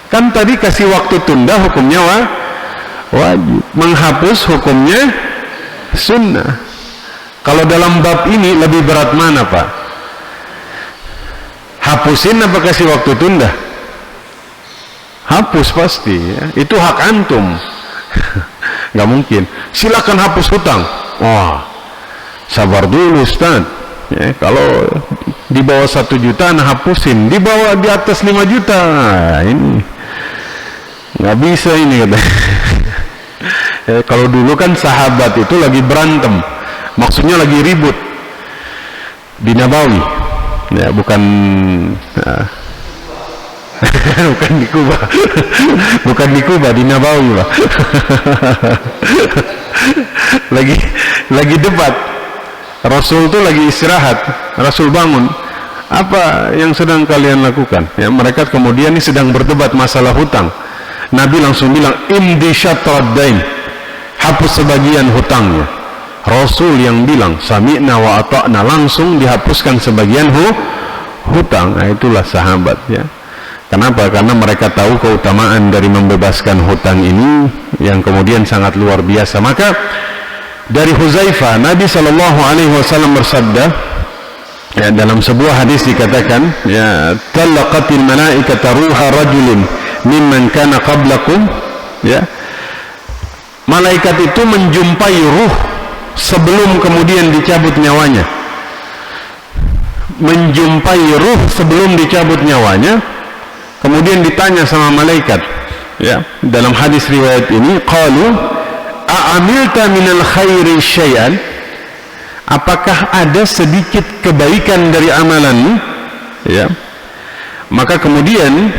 Kan tadi kasih waktu tunda hukumnya wajib, menghapus hukumnya sunnah. Kalau dalam bab ini lebih berat mana, Pak? Hapusin apa kasih waktu tunda? Hapus pasti, ya. Itu hak antum. Nggak mungkin silakan hapus hutang. Wah, sabar dulu Ustaz, ya, kalau di bawah 1 juta nah hapusin, di bawah di atas 5 juta nah, ini nggak bisa ini kata. Ya, kalau dulu kan sahabat itu lagi berantem, maksudnya lagi ribut di Nabawi, ya, bukan bukan di Kuba, bukan di Kuba, di Nabawi, Pak. lagi debat, Rasul tuh lagi istirahat, Rasul bangun, apa yang sedang kalian lakukan? Ya, mereka kemudian ini sedang berdebat masalah hutang. Nabi langsung bilang, imdi syatrad dain, hapus sebagian hutangnya. Rasul yang bilang sami'na wa ata'na, langsung dihapuskan sebagian hutang. Nah, itulah sahabat, ya. Kenapa? Karena mereka tahu keutamaan dari membebaskan hutang ini yang kemudian sangat luar biasa. Maka dari Huzaifah, Nabi SAW bersabda, ya, dalam sebuah hadis dikatakan, ya, talaqatil malaikata ruha rajulin mimman kana qablakum, ya, malaikat itu menjumpai ruh sebelum kemudian dicabut nyawanya, menjumpai ruh sebelum dicabut nyawanya. Kemudian ditanya sama malaikat, ya, dalam hadis riwayat ini, qalu a'amilta minal khairi syai'an, apakah ada sedikit kebaikan dari amalanmu, ya. Maka kemudian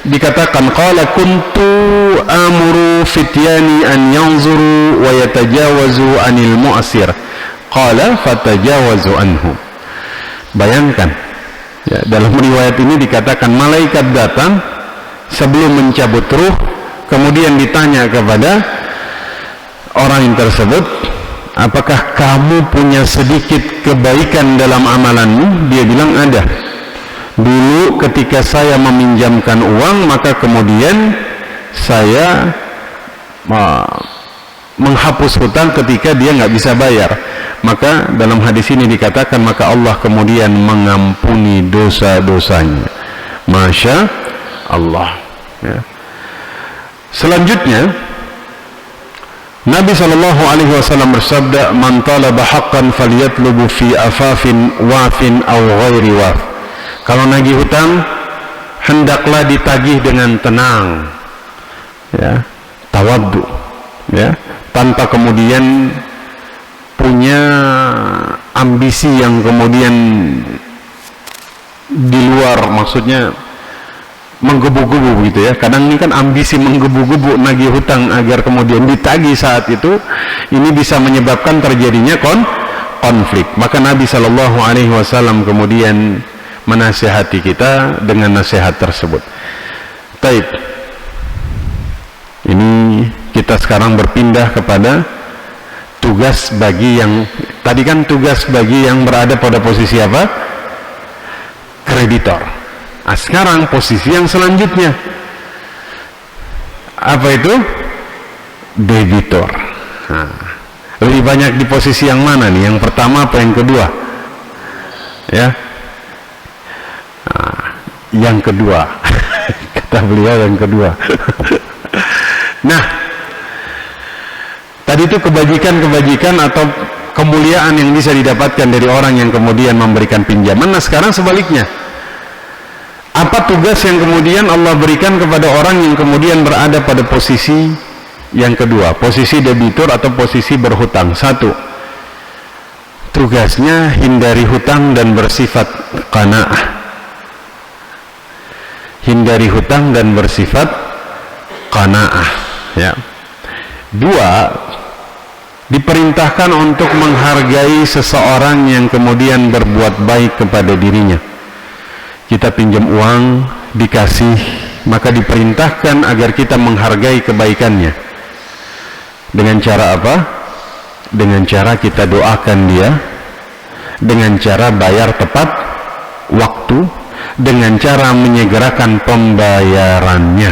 dikatakan, qala kuntu amuru fityani an yanzuru wa yatajawazu anil mu'asir, qala fatajawazu anhu. Bayangkan, ya, dalam riwayat ini dikatakan malaikat datang sebelum mencabut ruh, kemudian ditanya kepada orang yang tersebut, apakah kamu punya sedikit kebaikan dalam amalanmu? Dia bilang ada. Dulu ketika saya meminjamkan uang, maka kemudian saya menghapus hutang ketika dia nggak bisa bayar. Maka dalam hadis ini dikatakan, maka Allah kemudian mengampuni dosa-dosanya. Masya Allah, ya. Selanjutnya Nabi SAW bersabda, man talaba haqqan falyatlubu fi afafin wafin aw ghairi waf. Kalau nagih hutang, hendaklah ditagih dengan tenang, ya, tawaddu, ya, tanpa kemudian punya ambisi yang kemudian di luar, maksudnya menggebu-gebu gitu ya. Kadang ini kan ambisi menggebu-gebu nagih hutang agar kemudian ditagih saat itu, ini bisa menyebabkan terjadinya konflik. Maka Nabi Shallallahu Alaihi Wasallam kemudian menasihati kita dengan nasihat tersebut. Taib. Ini kita sekarang berpindah kepada tugas bagi yang tadi kan tugas bagi yang berada pada posisi apa? Kreditor. Nah, sekarang posisi yang selanjutnya apa itu? Debitor. Nah, lebih banyak di posisi yang mana nih? Yang pertama apa yang kedua? Ya, nah, yang kedua. Kata beliau yang kedua. Nah, tadi itu kebajikan-kebajikan atau kemuliaan yang bisa didapatkan dari orang yang kemudian memberikan pinjaman. Nah, sekarang sebaliknya. Apa tugas yang kemudian Allah berikan kepada orang yang kemudian berada pada posisi yang kedua, posisi debitur atau posisi berhutang? Satu, tugasnya hindari hutang dan bersifat qanaah. Hindari hutang dan bersifat qanaah, ya. Dua, diperintahkan untuk menghargai seseorang yang kemudian berbuat baik kepada dirinya. Kita pinjam uang, dikasih, maka diperintahkan agar kita menghargai kebaikannya. Dengan cara apa? Dengan cara kita doakan dia, dengan cara bayar tepat waktu, dengan cara menyegerakan pembayarannya,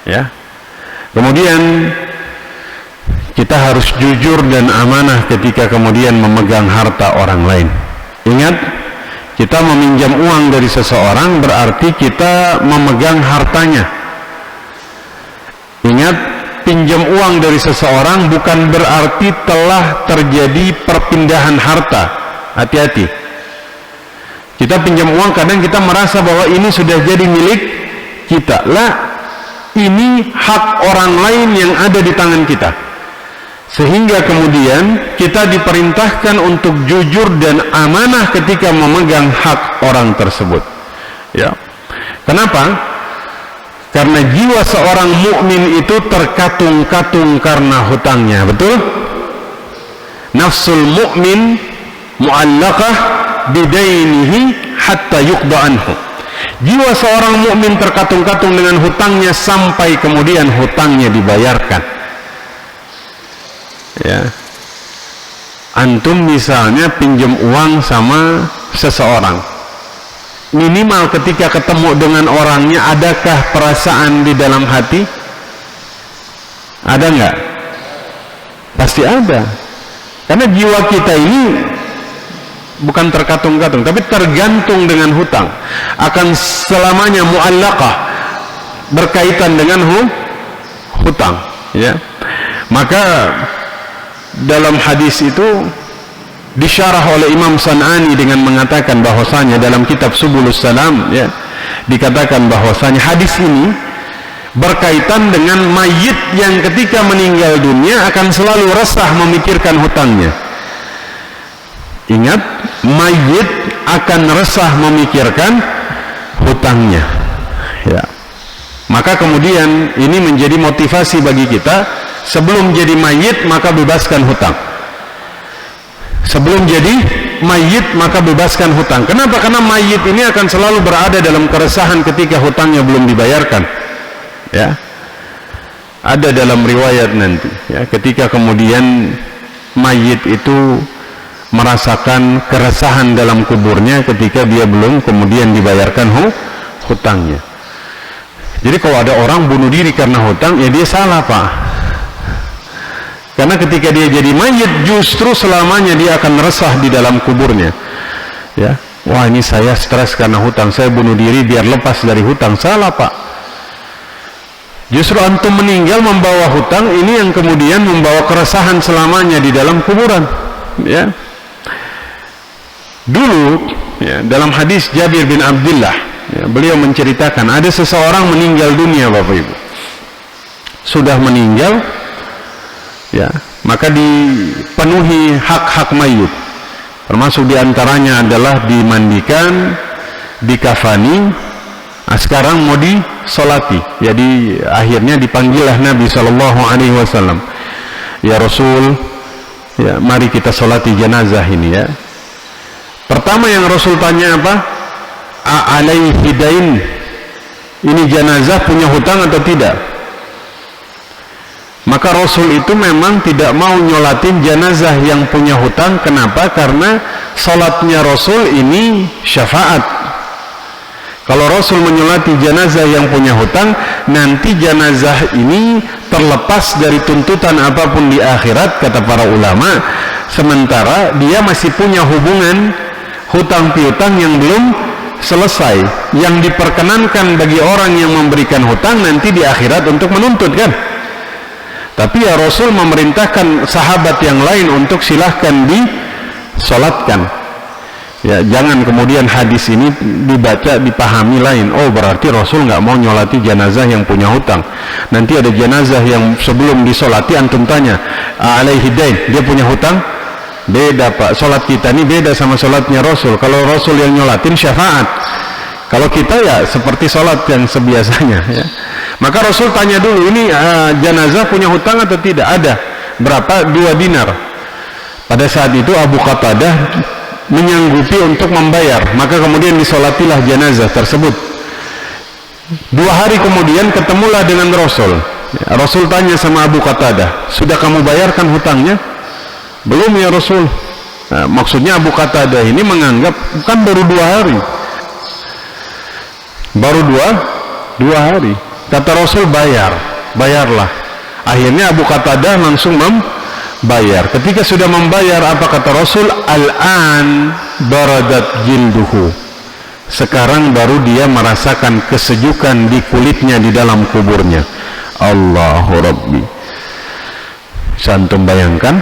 ya. Kemudian kita harus jujur dan amanah ketika kemudian memegang harta orang lain. Ingat, kita meminjam uang dari seseorang berarti kita memegang hartanya. Ingat, pinjam uang dari seseorang bukan berarti telah terjadi perpindahan harta. Hati-hati. Kita pinjam uang, kadang kita merasa bahwa ini sudah jadi milik kita. Lah, ini hak orang lain yang ada di tangan kita. Sehingga kemudian kita diperintahkan untuk jujur dan amanah ketika memegang hak orang tersebut. Ya. Kenapa? Karena jiwa seorang mukmin itu terkatung-katung karena hutangnya, betul? Nafsul mukmin mu'allaqah bidainihi hatta yuqda anhu. Jiwa seorang mukmin terkatung-katung dengan hutangnya sampai kemudian hutangnya dibayarkan. Ya, antum misalnya pinjam uang sama seseorang, minimal ketika ketemu dengan orangnya, adakah perasaan di dalam hati? Ada nggak? Pasti ada, karena jiwa kita ini bukan terkatung-katung, tapi tergantung dengan hutang, akan selamanya mu'allaqah, berkaitan dengan hutang, ya. Maka dalam hadis itu disyarah oleh Imam San'ani dengan mengatakan bahwasanya dalam kitab Subulus Salam, ya, dikatakan bahwasanya hadis ini berkaitan dengan mayit yang ketika meninggal dunia akan selalu resah memikirkan hutangnya. Ingat, mayit akan resah memikirkan hutangnya, ya. Maka kemudian ini menjadi motivasi bagi kita. Sebelum jadi mayit maka bebaskan hutang. Sebelum jadi mayit maka bebaskan hutang. Kenapa? Karena mayit ini akan selalu berada dalam keresahan ketika hutangnya belum dibayarkan. Ya, ada dalam riwayat nanti. Ya, ketika kemudian mayit itu merasakan keresahan dalam kuburnya ketika dia belum kemudian dibayarkan hutangnya. Jadi kalau ada orang bunuh diri karena hutang, ya dia salah, Pak. Karena ketika dia jadi mayit, justru selamanya dia akan resah di dalam kuburnya. Ya, wah ini saya stres karena hutang, saya bunuh diri biar lepas dari hutang. Salah, Pak. Justru antum meninggal membawa hutang, ini yang kemudian membawa keresahan selamanya di dalam kuburan. Ya. Dulu, ya, dalam hadis Jabir bin Abdullah, ya, beliau menceritakan ada seseorang meninggal dunia, Bapak Ibu. Sudah meninggal. Ya, maka dipenuhi hak-hak mayit, termasuk diantaranya adalah dimandikan, dikafani, Sekarang mau disolati. Jadi akhirnya dipanggillah Nabi SAW. Ya Rasul, ya mari kita solati jenazah ini ya. Pertama yang Rasul tanya apa? Alaihi dain. Ini jenazah punya hutang atau tidak? Maka Rasul itu memang tidak mau nyolatin jenazah yang punya hutang. Kenapa? Karena salatnya Rasul ini syafaat. Kalau Rasul menyolati jenazah yang punya hutang, nanti jenazah ini terlepas dari tuntutan apapun di akhirat, kata para ulama. Sementara dia masih punya hubungan hutang piutang yang belum selesai, yang diperkenankan bagi orang yang memberikan hutang nanti di akhirat untuk menuntut, kan? Tapi ya Rasul memerintahkan sahabat yang lain untuk silahkan disolatkan. Ya, jangan kemudian hadis ini dibaca dipahami lain. Oh, berarti Rasul nggak mau nyolati jenazah yang punya hutang. Nanti ada jenazah yang sebelum disolati antum tanya, alaihi dain, dia punya hutang? Beda Pak, solat kita ini beda sama solatnya Rasul. Kalau Rasul yang nyolatin syafaat, kalau kita ya seperti solat yang sebiasanya ya. Maka Rasul tanya dulu, ini jenazah punya hutang atau tidak? Ada. Berapa? 2 dinar. Pada saat itu Abu Qatadah menyanggupi untuk membayar, maka kemudian disolatilah jenazah tersebut. 2 hari kemudian ketemulah dengan Rasul. Rasul tanya sama Abu Qatadah, sudah kamu bayarkan hutangnya? Belum ya Rasul. Nah, maksudnya Abu Qatadah ini menganggap kan baru 2 hari, baru dua hari. Kata Rasul, bayarlah. Akhirnya Abu Qatadah langsung bayar. Ketika sudah membayar, apa kata Rasul? Al-an baradat jilduhu. Sekarang baru dia merasakan kesejukan di kulitnya di dalam kuburnya. Allahu Rabbi. Santum bayangkan,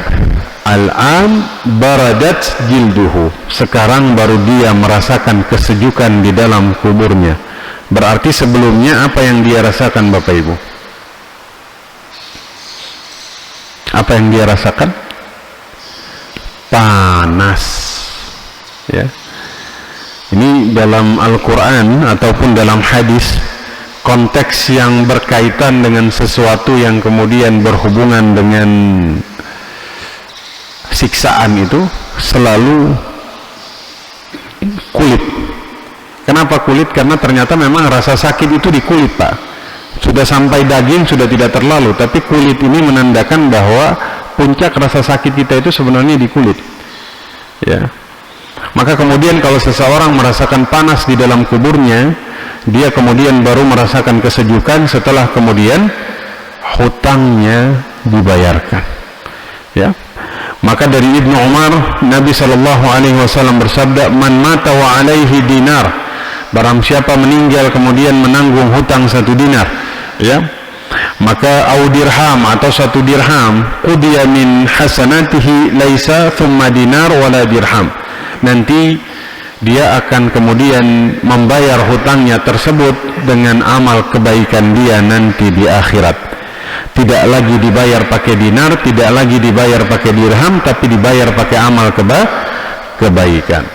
al-an baradat jilduhu. Sekarang baru dia merasakan kesejukan di dalam kuburnya. Berarti sebelumnya apa yang dia rasakan, Bapak Ibu? Apa yang dia rasakan? Panas. Ya. Ini dalam Al-Quran ataupun dalam hadis, konteks yang berkaitan dengan sesuatu yang kemudian berhubungan dengan siksaan itu selalu kulit. Kenapa kulit? Karena ternyata memang rasa sakit itu di kulit, Pak. Sudah sampai daging sudah tidak terlalu, tapi kulit ini menandakan bahwa puncak rasa sakit kita itu sebenarnya di kulit. Ya. Maka kemudian kalau seseorang merasakan panas di dalam kuburnya, dia kemudian baru merasakan kesejukan setelah kemudian hutangnya dibayarkan. Ya. Maka dari Ibnu Umar, Nabi SAW bersabda, "Man mata wa alaihi dinar." Barang siapa meninggal kemudian menanggung hutang 1 dinar, ya, maka au dirham atau 1 dirham, qudiya min hasanatihi laisa thumma dinar wala dirham. Nanti dia akan kemudian membayar hutangnya tersebut dengan amal kebaikan dia nanti di akhirat. Tidak lagi dibayar pakai dinar, tidak lagi dibayar pakai dirham, tapi dibayar pakai amal kebaikan.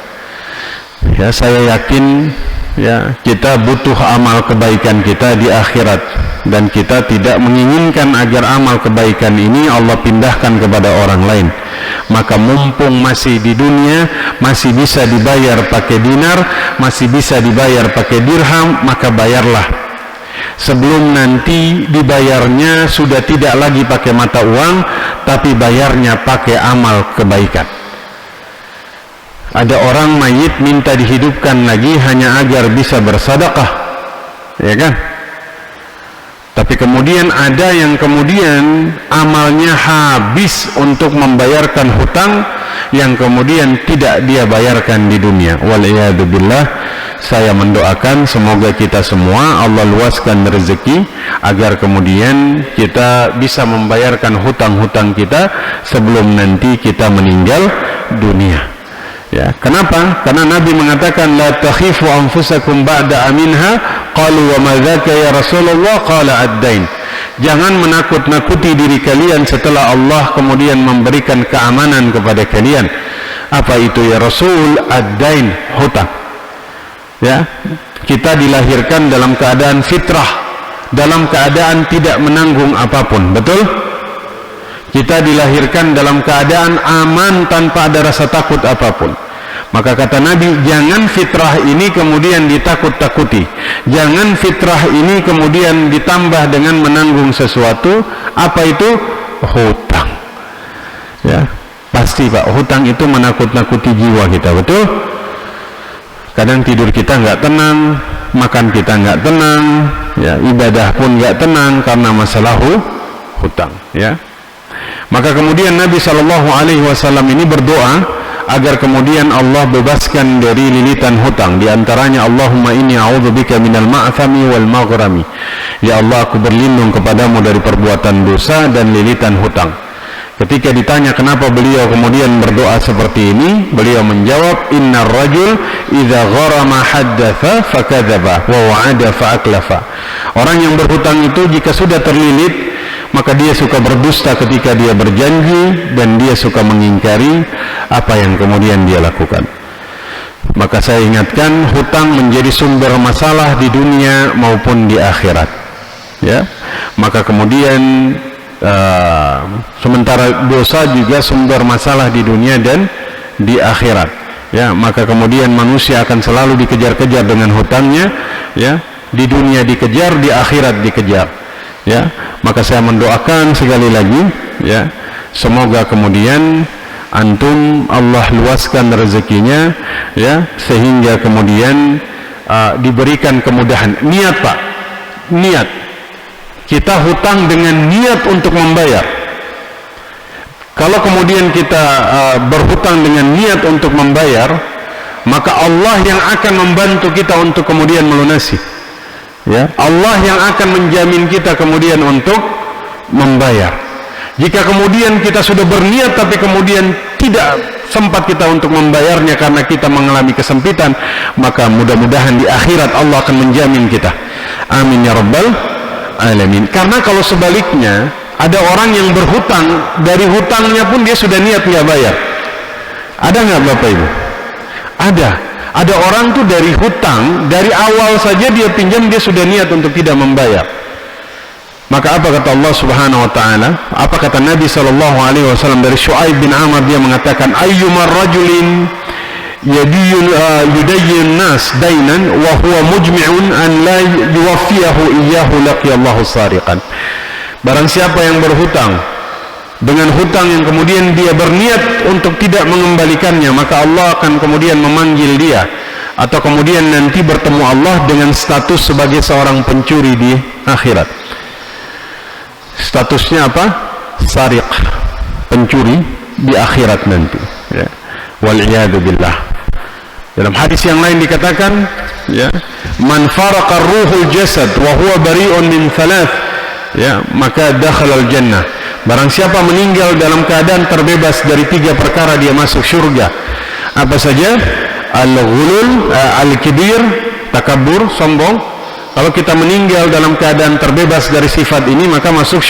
Ya, saya yakin ya, kita butuh amal kebaikan kita di akhirat, dan kita tidak menginginkan agar amal kebaikan ini Allah pindahkan kepada orang lain. Maka mumpung masih di dunia, masih bisa dibayar pakai dinar, masih bisa dibayar pakai dirham, maka bayarlah. Sebelum nanti dibayarnya sudah tidak lagi pakai mata uang, tapi bayarnya pakai amal kebaikan. Ada orang mayit minta dihidupkan lagi hanya agar bisa bersedekah, ya kan? Tapi kemudian ada yang kemudian amalnya habis untuk membayarkan hutang yang kemudian tidak dia bayarkan di dunia. Waliyadzubillah, saya mendoakan semoga kita semua Allah luaskan rezeki agar kemudian kita bisa membayarkan hutang-hutang kita sebelum nanti kita meninggal dunia. Ya, kenapa? Karena Nabi mengatakan la takhifu anfusakum ba'da aminha, qalu wa ma dzaka ya Rasulullah, qala ad-dain. Jangan menakut-nakuti diri kalian setelah Allah kemudian memberikan keamanan kepada kalian. Apa itu ya Rasul? Ad-dain, hutang. Ya. kita dilahirkan dalam keadaan fitrah, dalam keadaan tidak menanggung apapun, betul? Kita dilahirkan dalam keadaan aman tanpa ada rasa takut apapun. Maka kata Nabi, jangan fitrah ini kemudian ditakut-takuti, jangan fitrah ini kemudian ditambah dengan menanggung sesuatu. Apa itu? Hutang. Ya, pasti Pak, hutang itu menakut-nakuti jiwa kita, betul? Kadang tidur kita nggak tenang, makan kita nggak tenang, ya, ibadah pun nggak tenang karena masalah hutang. Ya, maka kemudian Nabi SAW ini berdoa agar kemudian Allah bebaskan dari lilitan hutang. Di antaranya, Allahumma inni a'udzubika minal ma'thami wal maghrami. Ya Allah, aku berlindung kepadamu dari perbuatan dosa dan lilitan hutang. Ketika ditanya kenapa beliau kemudian berdoa seperti ini, beliau menjawab, innar rajul idza gharama haddatha fakadzaba wa wa'ada fa'aklafa. Orang yang berhutang itu jika sudah terlilit, maka dia suka berdusta ketika dia berjanji, dan dia suka mengingkari apa yang kemudian dia lakukan. Maka saya ingatkan, hutang menjadi sumber masalah di dunia maupun di akhirat. Ya, maka kemudian sementara dosa juga sumber masalah di dunia dan di akhirat. Ya, maka kemudian manusia akan selalu dikejar-kejar dengan hutangnya. Ya, di dunia dikejar, di akhirat dikejar. Ya, maka saya mendoakan sekali lagi, ya, semoga kemudian antum Allah luaskan rezekinya, ya, sehingga kemudian diberikan kemudahan. Niat Pak, niat. Kita hutang dengan niat untuk membayar. Kalau kemudian kita berhutang dengan niat untuk membayar, maka Allah yang akan membantu kita untuk kemudian melunasi. Ya, Allah yang akan menjamin kita kemudian untuk membayar. Jika kemudian kita sudah berniat tapi kemudian tidak sempat kita untuk membayarnya karena kita mengalami kesempitan, maka mudah-mudahan di akhirat Allah akan menjamin kita. Amin ya rabbal alamin. Karena kalau sebaliknya, ada orang yang berhutang, dari hutangnya pun dia sudah niat nggak bayar. Ada nggak Bapak Ibu? Ada. Ada orang tuh dari hutang, dari awal saja dia pinjam, dia sudah niat untuk tidak membayar. Maka apa kata Allah Subhanahu wa taala? Apa kata Nabi sallallahu alaihi wasallam dari Syuaib bin Amr, dia mengatakan, ayyumar rajulin yudayyin nas dainan wa huwa mujmi'un an la yuwaffiyahu iyyahu laqiyallahu sariqan. Barang siapa yang berhutang dengan hutang yang kemudian dia berniat untuk tidak mengembalikannya, maka Allah akan kemudian memanggil dia, atau kemudian nanti bertemu Allah dengan status sebagai seorang pencuri di akhirat. Statusnya apa? Sariq, pencuri di akhirat nanti. Ya. Wal'iyadu billah. Dalam hadis yang lain dikatakan, ya, man faraqa ruhul jasad wa huwa bari'un min thalath, ya, maka dakhala al-jannah. Barang siapa meninggal dalam keadaan terbebas dari 3 perkara, dia masuk surga. Apa saja? Al-ghulul, al-kibir, takabur, sombong. Kalau kita meninggal dalam keadaan terbebas dari sifat ini, maka masuk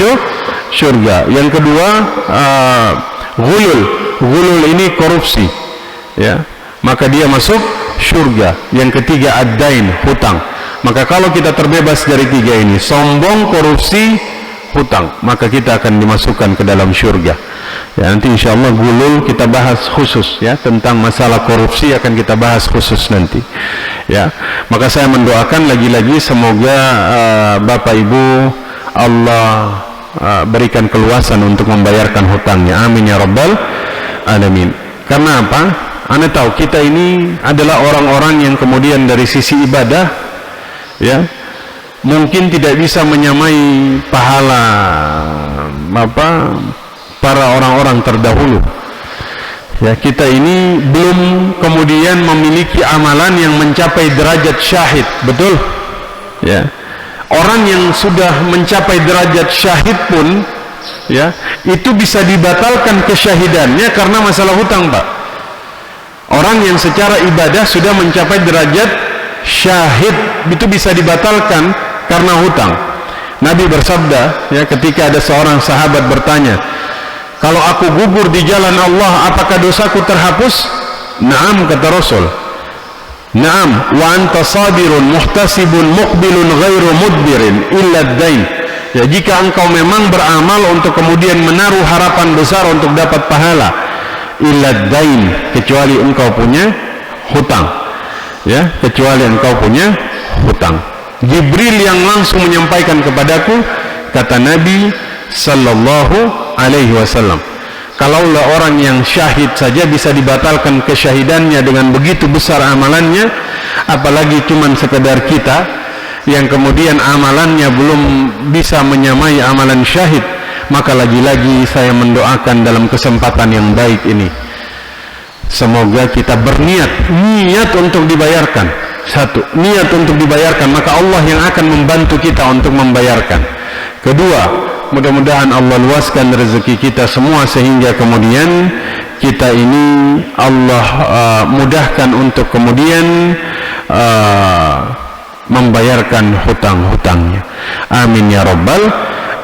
surga. Yang kedua, ghulul. Ghulul ini korupsi, ya, maka dia masuk surga. Yang ketiga, ad-dain, hutang. Maka kalau kita terbebas dari 3 ini, sombong, korupsi, hutang, maka kita akan dimasukkan ke dalam surga. Ya, nanti insyaallah gulul kita bahas khusus, ya, tentang masalah korupsi akan kita bahas khusus nanti. Ya, maka saya mendoakan lagi-lagi semoga Bapak Ibu Allah berikan keluasan untuk membayarkan hutangnya. Amin ya rabbal alamin. Karena apa? Anda tahu kita ini adalah orang-orang yang kemudian dari sisi ibadah, ya, mungkin tidak bisa menyamai pahala para orang-orang terdahulu. Ya, kita ini belum kemudian memiliki amalan yang mencapai derajat syahid, betul? Ya. Orang yang sudah mencapai derajat syahid pun, ya, itu bisa dibatalkan kesyahidannya karena masalah hutang, Pak. Orang yang secara ibadah sudah mencapai derajat syahid itu bisa dibatalkan karena hutang. Nabi bersabda, ya, ketika ada seorang sahabat bertanya, kalau aku gugur di jalan Allah, apakah dosaku terhapus? Naam, kata Rasul. Naam, wa anta sabirun muhtasibun muqbilun ghairu mudbirin illa ad-dain. Ya, jika engkau memang beramal untuk kemudian menaruh harapan besar untuk dapat pahala, illa ad-dain, kecuali engkau punya hutang. Ya, kecuali engkau punya hutang. Jibril yang langsung menyampaikan kepadaku, kata Nabi sallallahu alaihi wasallam, kalaulah orang yang syahid saja bisa dibatalkan kesyahidannya dengan begitu besar amalannya, apalagi cuman sekedar kita yang kemudian amalannya belum bisa menyamai amalan syahid, maka lagi-lagi saya mendoakan dalam kesempatan yang baik ini, semoga kita berniat, niat untuk dibayarkan. Satu, niat untuk dibayarkan, maka Allah yang akan membantu kita untuk membayarkan. Kedua, mudah-mudahan Allah luaskan rezeki kita semua sehingga kemudian kita ini Allah mudahkan untuk kemudian membayarkan hutang-hutangnya. Amin ya rabbal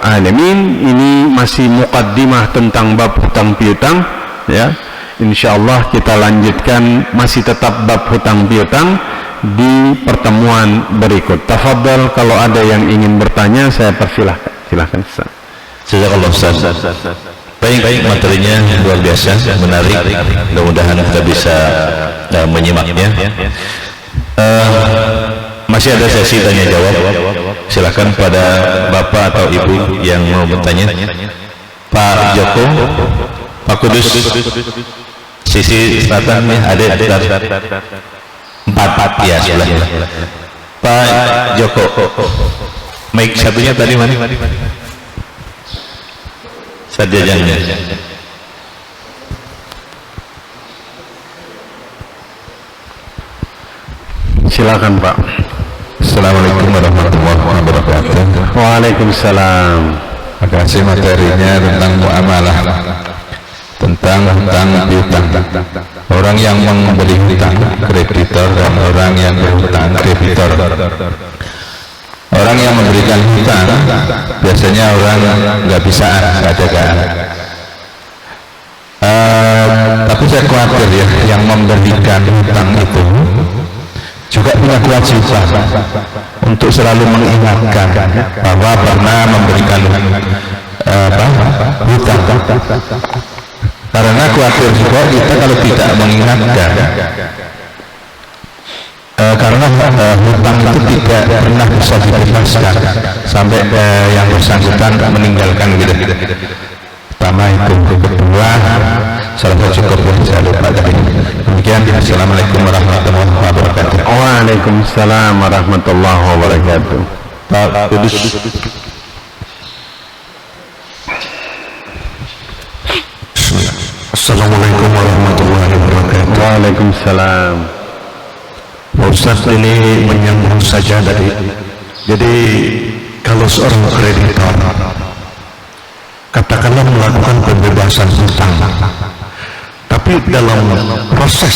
alamin. Ini masih muqaddimah tentang bab hutang piutang, ya. Insyaallah kita lanjutkan masih tetap bab hutang piutang di pertemuan berikut. Tafadhal, kalau ada yang ingin bertanya saya persilahkan. Silakan Ustaz. Jazakallah Ustaz. Baik, materinya luar biasa, menarik. Mudah-mudahan kita bisa menyimaknya. Masih ada sesi tanya jawab. Silakan pada Bapak atau Ibu yang mau bertanya. Pak Joko, Pak Kudus, sisi selatan nih ada empat ya sebelah. Pak Joko, mic satunya tadi mana? Sajajanya. Silakan Pak. Assalamualaikum warahmatullahi wabarakatuh. Waalaikumsalam. Terima kasih materinya tentang muamalah, tentang hutang piutang. Orang yang memberi hutang, kreditor, dan orang yang berhutang, debitor. Orang yang memberikan hutang biasanya orang nggak bisa kan. Tapi saya khawatir ya, yang memberikan hutang itu juga punya kewajiban untuk selalu mengingatkan bahwa pernah memberikan hutang. Karena khawatir juga kita kalau tidak mengingatkan, karena hutang itu tidak pernah bisa dibebaskan sampai yang bersangkutan meninggalkan gitu. Pertama itu, kedua salah satu cukup yang saya lupa tadi. Demikian, assalamualaikum warahmatullahi wabarakatuh. Waalaikumsalam warahmatullahi wabarakatuh. Pak Kudus. Assalamualaikum warahmatullahi wabarakatuh. Waalaikumsalam. Pak Ustaz, ini menyambung saja tadi. Jadi kalau seorang kreditor katakanlah melakukan pembebasan hutang, tapi dalam proses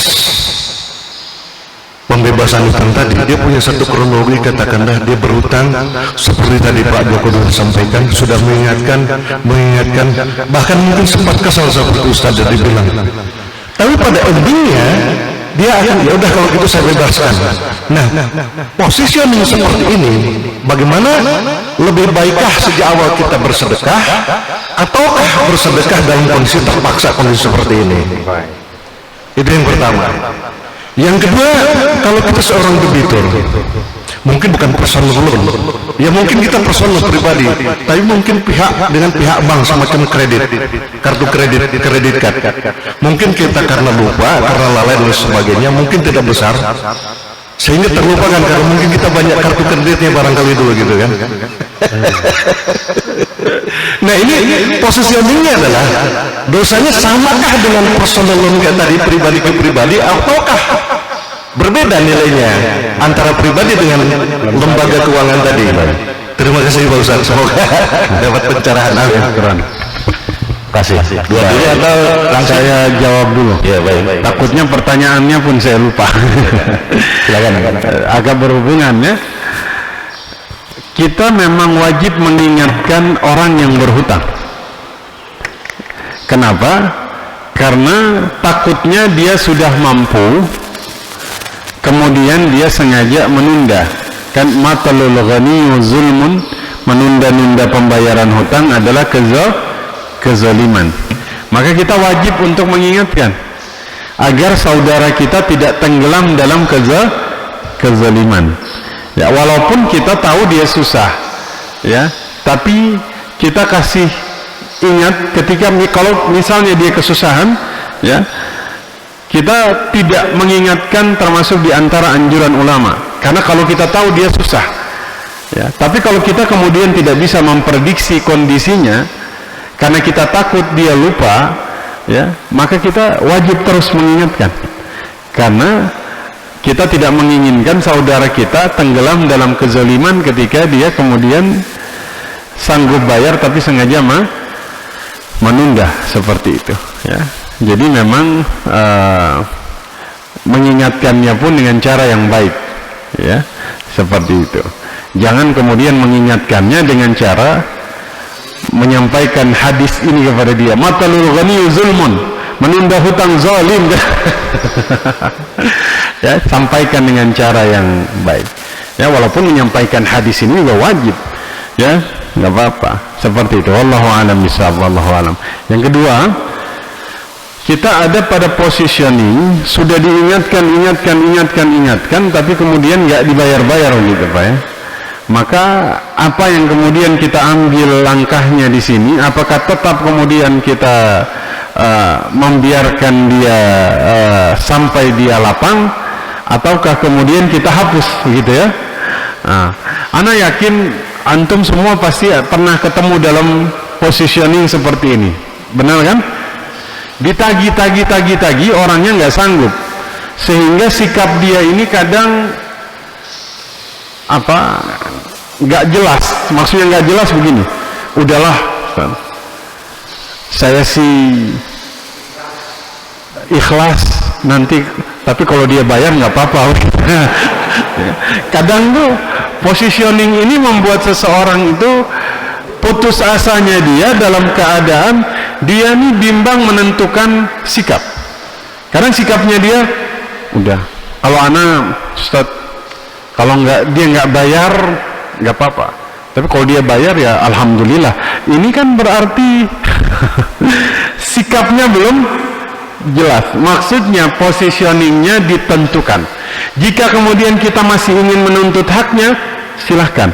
pembebasan hutang tadi dia punya satu kronologi, katakanlah dia berhutang seperti tadi Pak Joko sampaikan, sudah mengingatkan, bahkan mungkin sempat kesal seperti Ustaz tadi bilang, tapi pada endingnya dia akan, ya udah kalau gitu saya bebaskan. Nah, positioning seperti ini, bagaimana lebih baikkah sejak awal kita bersedekah, ataukah bersedekah dalam kondisi terpaksa, kondisi seperti ini? Itu yang pertama. Yang kedua, kalau kita seorang debitur, mungkin bukan personal loan, ya mungkin kita personal pribadi, tapi mungkin dengan pihak bank semacam kredit, kartu kredit card. Mungkin kita karena lupa, karena lalai dan sebagainya, mungkin tidak besar, sehingga terlupakan karena mungkin kita banyak kartu kreditnya barangkali dulu gitu kan. Nah, ini positioningnya adalah dosanya samakah dengan personal loan tadi, pribadi ke pribadi, ataukah berbeda nilainya antara pribadi dengan lembaga keuangan tadi? Terima kasih Pak Ustaz, semoga dapat pencerahan. Kasih. Dua dulu atau langsung saya jawab dulu? Ya, baik. Takutnya pertanyaannya pun saya lupa. Silakan. Agak berhubungan ya. Kita memang wajib mengingatkan orang yang berhutang. Kenapa? Karena takutnya dia sudah mampu, kemudian dia sengaja menunda. Kan matalul ghani zulmun, menunda-nunda pembayaran hutang adalah kezaliman. Maka kita wajib untuk mengingatkan agar saudara kita tidak tenggelam dalam kezaliman. Ya, walaupun kita tahu dia susah, ya, tapi kita kasih ingat ketika kalau misalnya dia kesusahan, ya, kita tidak mengingatkan termasuk di antara anjuran ulama. Karena kalau kita tahu dia susah, ya, tapi kalau kita kemudian tidak bisa memprediksi kondisinya, karena kita takut dia lupa, ya, maka kita wajib terus mengingatkan. Karena kita tidak menginginkan saudara kita tenggelam dalam kezaliman ketika dia kemudian sanggup bayar tapi sengaja menunda seperti itu, ya. Jadi memang mengingatkannya pun dengan cara yang baik, ya, seperti itu. Jangan kemudian mengingatkannya dengan cara menyampaikan hadis ini kepada dia, matalul ghani zulmun, menunda hutang zalim. Ya, sampaikan dengan cara yang baik. Ya, walaupun menyampaikan hadis ini juga wajib, ya, nggak apa-apa. Seperti itu. Wallahu a'lam bishawab. Wallahu a'lam. Yang kedua, kita ada pada positioning sudah diingatkan, tapi kemudian nggak dibayar-bayar gitu, Pak, ya. Maka apa yang kemudian kita ambil langkahnya di sini? Apakah tetap kemudian kita membiarkan dia sampai dia lapang, ataukah kemudian kita hapus, gitu ya? Ana yakin antum semua pasti pernah ketemu dalam positioning seperti ini, benar kan? Ditagi orangnya nggak sanggup, sehingga sikap dia ini kadang nggak jelas. Maksudnya nggak jelas begini, udahlah saya sih ikhlas nanti, tapi kalau dia bayar nggak apa-apa. Kadang tuh positioning ini membuat seseorang itu putus asanya dia dalam keadaan dia nih bimbang menentukan sikap. Karena sikapnya dia udah, kalau anak Ustaz, kalau dia nggak bayar nggak apa-apa, tapi kalau dia bayar ya alhamdulillah. Ini kan berarti sikapnya belum jelas. Maksudnya positioningnya ditentukan. Jika kemudian kita masih ingin menuntut haknya, silahkan,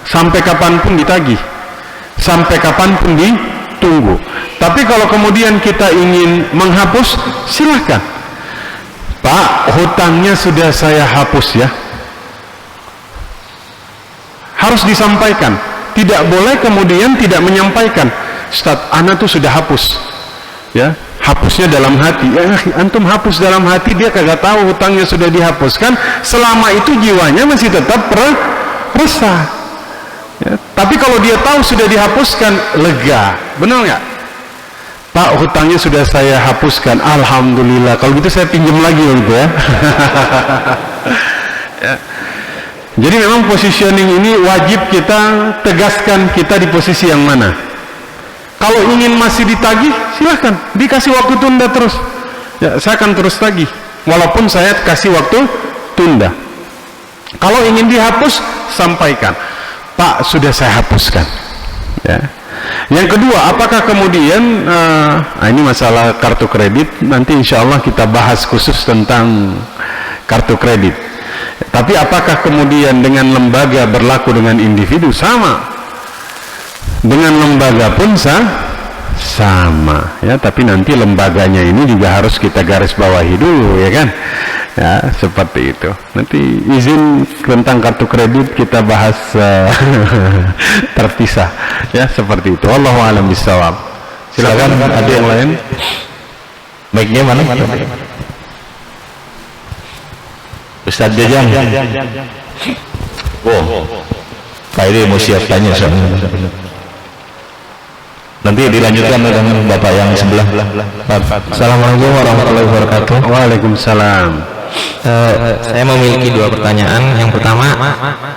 sampai kapanpun ditagih, sampai kapanpun ditunggu. Tapi kalau kemudian kita ingin menghapus, silahkan, Pak, hutangnya sudah saya hapus, ya. Harus disampaikan. Tidak boleh kemudian tidak menyampaikan, Ustaz, ana tuh sudah hapus, ya. Hapusnya dalam hati, ya, antum hapus dalam hati, dia kagak tahu hutangnya sudah dihapuskan. Selama itu jiwanya masih tetap resah, ya. Tapi kalau dia tahu sudah dihapuskan, lega, benar nggak? Pak, hutangnya sudah saya hapuskan, alhamdulillah. Kalau gitu saya pinjam lagi, gitu ya. Ya. Jadi memang positioning ini wajib kita tegaskan, kita di posisi yang mana. Kalau ingin masih ditagih, silahkan, dikasih waktu tunda terus, ya, saya akan terus tagih walaupun saya kasih waktu tunda. Kalau ingin dihapus, sampaikan, Pak, sudah saya hapuskan, ya. Yang kedua, apakah kemudian ini masalah kartu kredit, nanti insya Allah kita bahas khusus tentang kartu kredit. Tapi apakah kemudian dengan lembaga berlaku dengan individu? Sama. Dengan lembaga pun sama, ya. Tapi nanti lembaganya ini juga harus kita garis bawahi dulu, ya kan? Ya, seperti itu. Nanti izin tentang kartu kredit kita bahas terpisah, ya, seperti itu. Wallahu a'lam bishawab. Silakan, ada yang lain? Mic-nya mana? Ustaz Jajang. Pak Iri mau siap tanya soalnya. Nanti dilanjutkan dengan Bapak yang sebelah. Assalamualaikum warahmatullahi wabarakatuh. Waalaikumsalam. Saya memiliki dua pertanyaan. Yang pertama,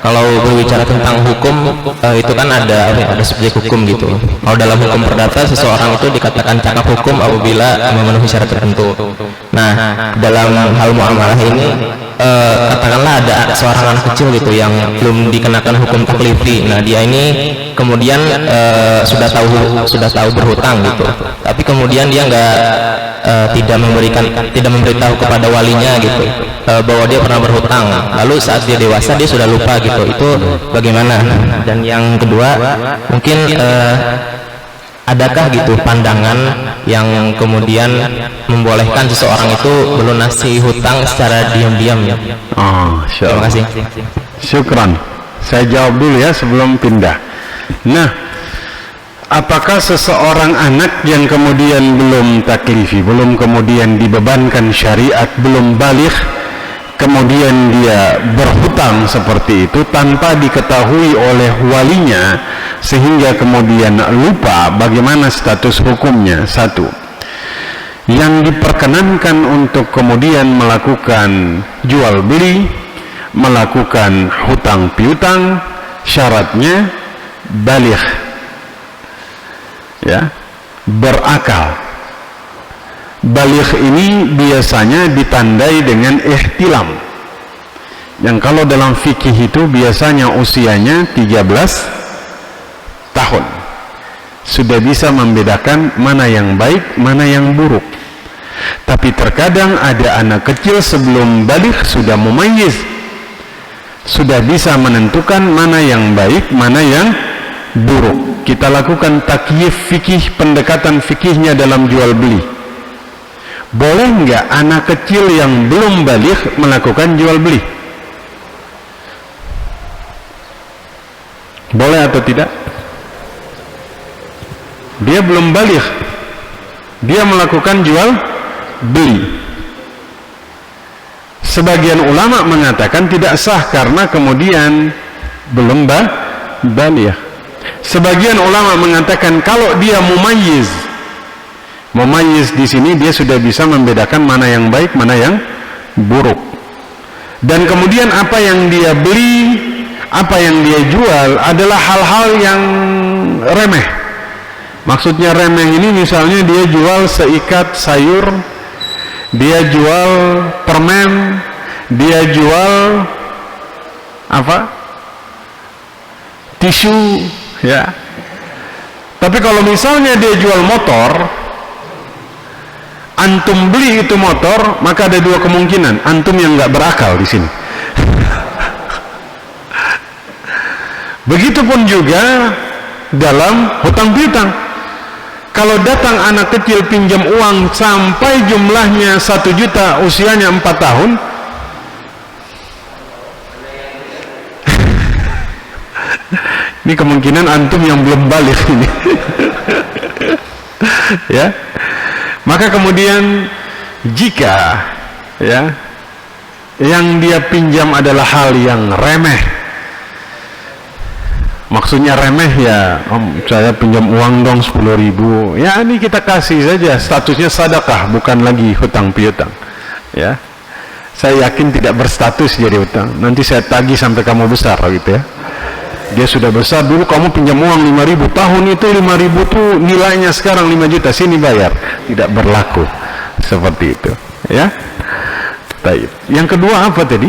kalau berbicara tentang hukum, itu kan ada subjek hukum gitu. Kalau dalam hukum perdata, seseorang itu dikatakan cakap hukum apabila memenuhi syarat tertentu. Nah, dalam hal muamalah ini, katakanlah ada seorang anak kecil gitu yang belum dikenakan hukum taklifi. Nah, dia ini kemudian sudah tahu berhutang gitu, tapi kemudian dia tidak memberitahu kepada walinya gitu bahwa dia pernah berhutang. Lalu saat dia dewasa dia sudah lupa gitu. Itu bagaimana? Dan yang kedua, mungkin adakah gitu pandangan yang kemudian membolehkan seseorang itu melunasi hutang secara diam-diam ya? Oh, terima kasih. Syukran. Saya jawab dulu ya sebelum pindah. Nah, apakah seseorang anak yang kemudian belum taklifi, belum kemudian dibebankan syariat, belum baligh, kemudian dia berhutang seperti itu tanpa diketahui oleh walinya sehingga kemudian lupa, bagaimana status hukumnya? Satu, yang diperkenankan untuk kemudian melakukan jual beli, melakukan hutang piutang, syaratnya baligh, ya, berakal. Baligh ini biasanya ditandai dengan ihtilam, yang kalau dalam fikih itu biasanya usianya 13 tahun, sudah bisa membedakan mana yang baik, mana yang buruk. Tapi terkadang ada anak kecil sebelum baligh sudah mumayyiz, sudah bisa menentukan mana yang baik, mana yang buruk. Kita lakukan takyif fikih, pendekatan fikihnya dalam jual beli. Boleh nggak anak kecil yang belum baligh melakukan jual beli? Boleh atau tidak? Dia belum baligh, dia melakukan jual beli. Sebagian ulama mengatakan tidak sah karena kemudian belum baligh. Sebagian ulama mengatakan kalau dia mumayyiz di sini dia sudah bisa membedakan mana yang baik, mana yang buruk. Dan kemudian apa yang dia beli, apa yang dia jual adalah hal-hal yang remeh. Maksudnya remeh ini misalnya dia jual seikat sayur, dia jual permen, dia jual apa? Tisu, ya. Tapi kalau misalnya dia jual motor, antum beli itu motor, maka ada dua kemungkinan, antum yang nggak berakal di sini. Begitupun juga dalam hutang piutang. Kalau datang anak kecil pinjam uang sampai jumlahnya 1 juta, usianya 4 tahun, ini kemungkinan antum yang belum balik ini. Ya. Maka kemudian jika ya yang dia pinjam adalah hal yang remeh, maksudnya remeh ya, om saya pinjam uang dong 10.000, ya ini kita kasih saja, statusnya sedekah, bukan lagi hutang piutang, ya. Saya yakin tidak berstatus jadi hutang, nanti saya tagih sampai kamu besar gitu ya. Dia sudah besar, dulu kamu pinjam uang 5.000, tahun itu 5.000 tuh nilainya sekarang 5 juta, sini bayar. Tidak berlaku seperti itu, ya. Baik. Yang kedua apa tadi?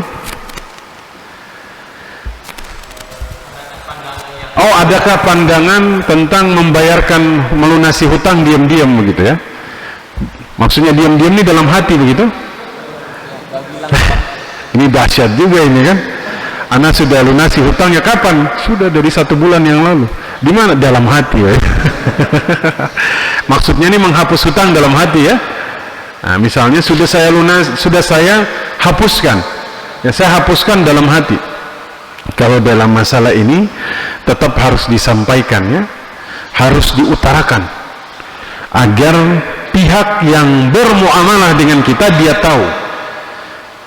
Oh, adakah pandangan tentang membayarkan, melunasi hutang diam-diam begitu ya? Maksudnya diam-diam ini dalam hati begitu? Ini dahsyat juga ini kan? Anak sudah lunasi hutangnya kapan? Sudah dari 1 bulan yang lalu. Di mana? Dalam hati ya. Maksudnya ini menghapus hutang dalam hati ya. Nah, misalnya sudah saya hapuskan. Ya, saya hapuskan dalam hati. Kalau dalam masalah ini tetap harus disampaikan ya. Harus diutarakan agar pihak yang bermuamalah dengan kita dia tahu.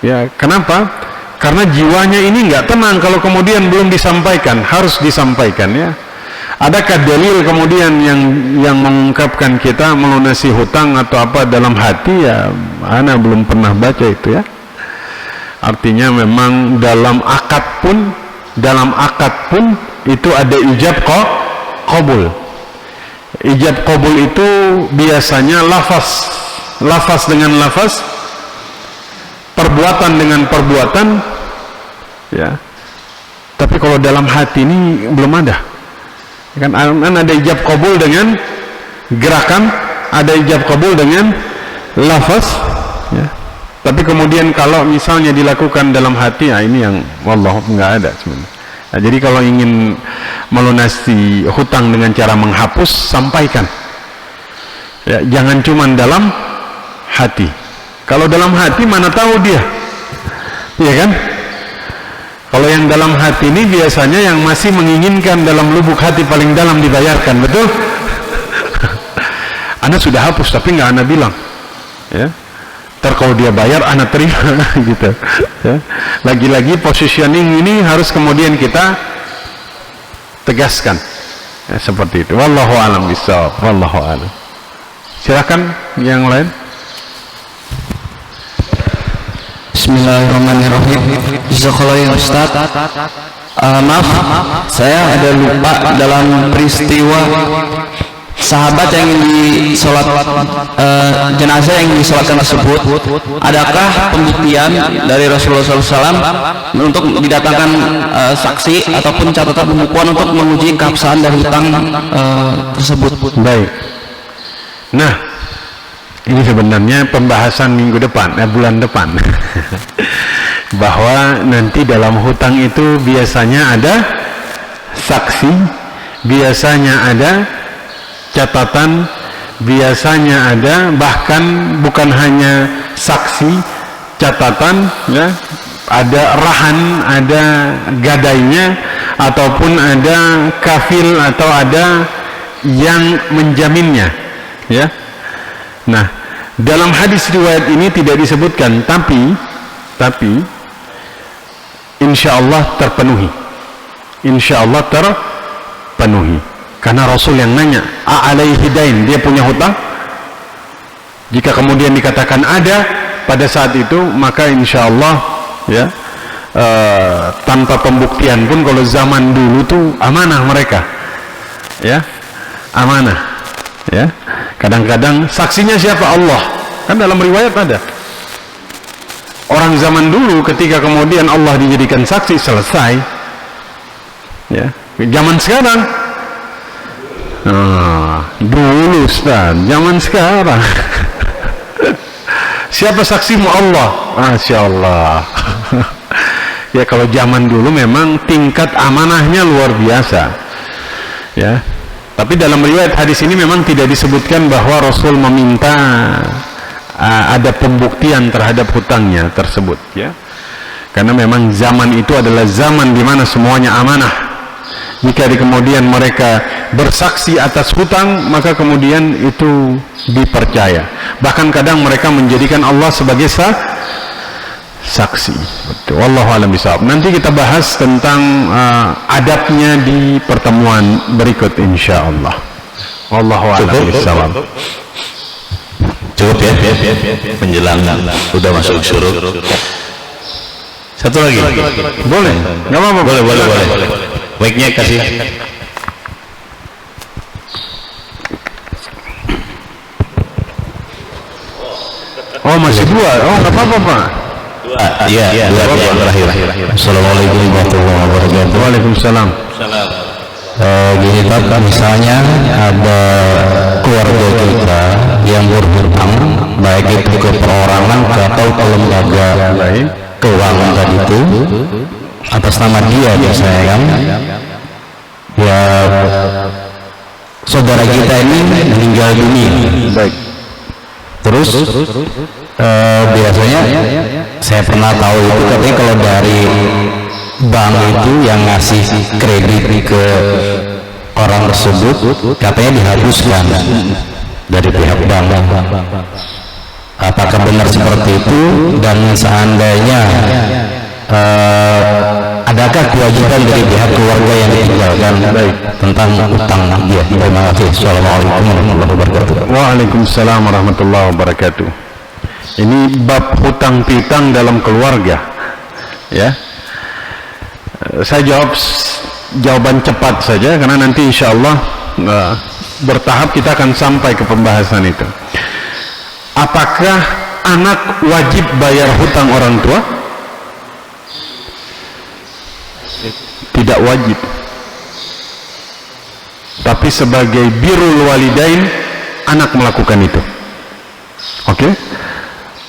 Ya, kenapa? Karena jiwanya ini nggak tenang kalau kemudian belum disampaikan, harus disampaikan ya. Adakah dalil kemudian yang mengungkapkan kita melunasi hutang atau apa dalam hati ya? Ana belum pernah baca itu ya. Artinya memang dalam akad pun itu ada ijab qabul. Ijab qabul itu biasanya lafaz dengan lafaz, perbuatan dengan perbuatan, ya. Tapi kalau dalam hati ini belum ada. Kan ada ijab qabul dengan gerakan, ada ijab qabul dengan lafaz, ya. Tapi kemudian kalau misalnya dilakukan dalam hati, ini yang wallah nggak ada sebenarnya. Nah, jadi kalau ingin melunasi hutang dengan cara menghapus, sampaikan. Ya, jangan cuma dalam hati. Kalau dalam hati mana tahu dia, iya kan? Kalau yang dalam hati ini biasanya yang masih menginginkan dalam lubuk hati paling dalam dibayarkan, betul? Anda sudah hapus tapi nggak Anda bilang, ya. Ntar kalau dia bayar Anda terima, gitu. Ya. Lagi-lagi positioning ini harus kemudian kita tegaskan, ya, seperti itu. Wallahu a'lam bishawab. Wallahu a'lam. Silakan yang lain. Bismillahirrahmanirrahim. Jazakallahu Ustaz. Maaf, saya ada lupa dalam peristiwa sahabat yang disolat jenazah yang disolatkan tersebut. Adakah pembuktian dari Rasulullah SAW untuk didatangkan saksi ataupun catatan pembukuan untuk menguji keabsahan dari hutang tersebut? Baik. Nah, ini sebenarnya pembahasan minggu depan, bulan depan. Bahwa nanti dalam hutang itu biasanya ada saksi, biasanya ada catatan, biasanya ada bahkan bukan hanya saksi, catatan, ya, ada rahan, ada gadainya, ataupun ada kafil atau ada yang menjaminnya, ya. Nah, dalam hadis riwayat ini tidak disebutkan, tapi insya Allah terpenuhi. Insya Allah terpenuhi. Karena Rasul yang nanya, a'alaihi dain, dia punya hutang? Jika kemudian dikatakan ada pada saat itu, maka insya Allah, ya, tanpa pembuktian pun, kalau zaman dulu tuh amanah mereka, ya, amanah, ya. Kadang-kadang saksinya siapa? Allah. Kan dalam riwayat ada. Orang zaman dulu ketika kemudian Allah dijadikan saksi, selesai, ya. Zaman sekarang, dulu Ustaz, zaman sekarang siapa saksimu? Allah. Masya Allah. Ya, kalau zaman dulu memang tingkat amanahnya luar biasa, ya. Tapi dalam riwayat hadis ini memang tidak disebutkan bahwa Rasul meminta ada pembuktian terhadap hutangnya tersebut, ya. Karena memang zaman itu adalah zaman di mana semuanya amanah. Jika kemudian mereka bersaksi atas hutang, maka kemudian itu dipercaya. Bahkan kadang mereka menjadikan Allah sebagai saksi. Betul. Wallahu a'lam bishawab. Nanti kita bahas tentang adabnya di pertemuan berikut insyaallah. Wallahu a'lam bishawab. Cukup ya, menjelang udah masuk syuruk. Satu lagi. Boleh? Nggak apa-apa. Boleh. Mic-nya kasih. Oh, masih dua. Oh, nggak apa-apa, Pak. Iya, dua terakhir. Assalamualaikum warahmatullahi wabarakatuh. Waalaikumsalam. Gini Pak, misalnya ada keluarga kita yang berhutang, baik itu ke perorangan atau ke lembaga keuangan tadi itu, atas nama dia biasanya kan, ya saudara kita ini meninggal dunia. Baik. Terus biasanya saya pernah tahu itu katanya kalau dari bank itu yang ngasih kredit ke orang tersebut katanya dihapuskan dari pihak bank. Apakah benar seperti itu? Dan seandainya adakah kewajiban dari pihak keluarga yang ditinggalkan tentang utang dia? Terima kasih. Assalamualaikum warahmatullahi wabarakatuh. Waalaikumsalam warahmatullahi wabarakatuh. Ini bab hutang piutang dalam keluarga. Ya, saya jawab jawaban cepat saja karena nanti insya Allah bertahap kita akan sampai ke pembahasan itu. Apakah anak wajib bayar hutang orang tua? Tidak wajib. Tapi sebagai birrul walidain, anak melakukan itu. Oke?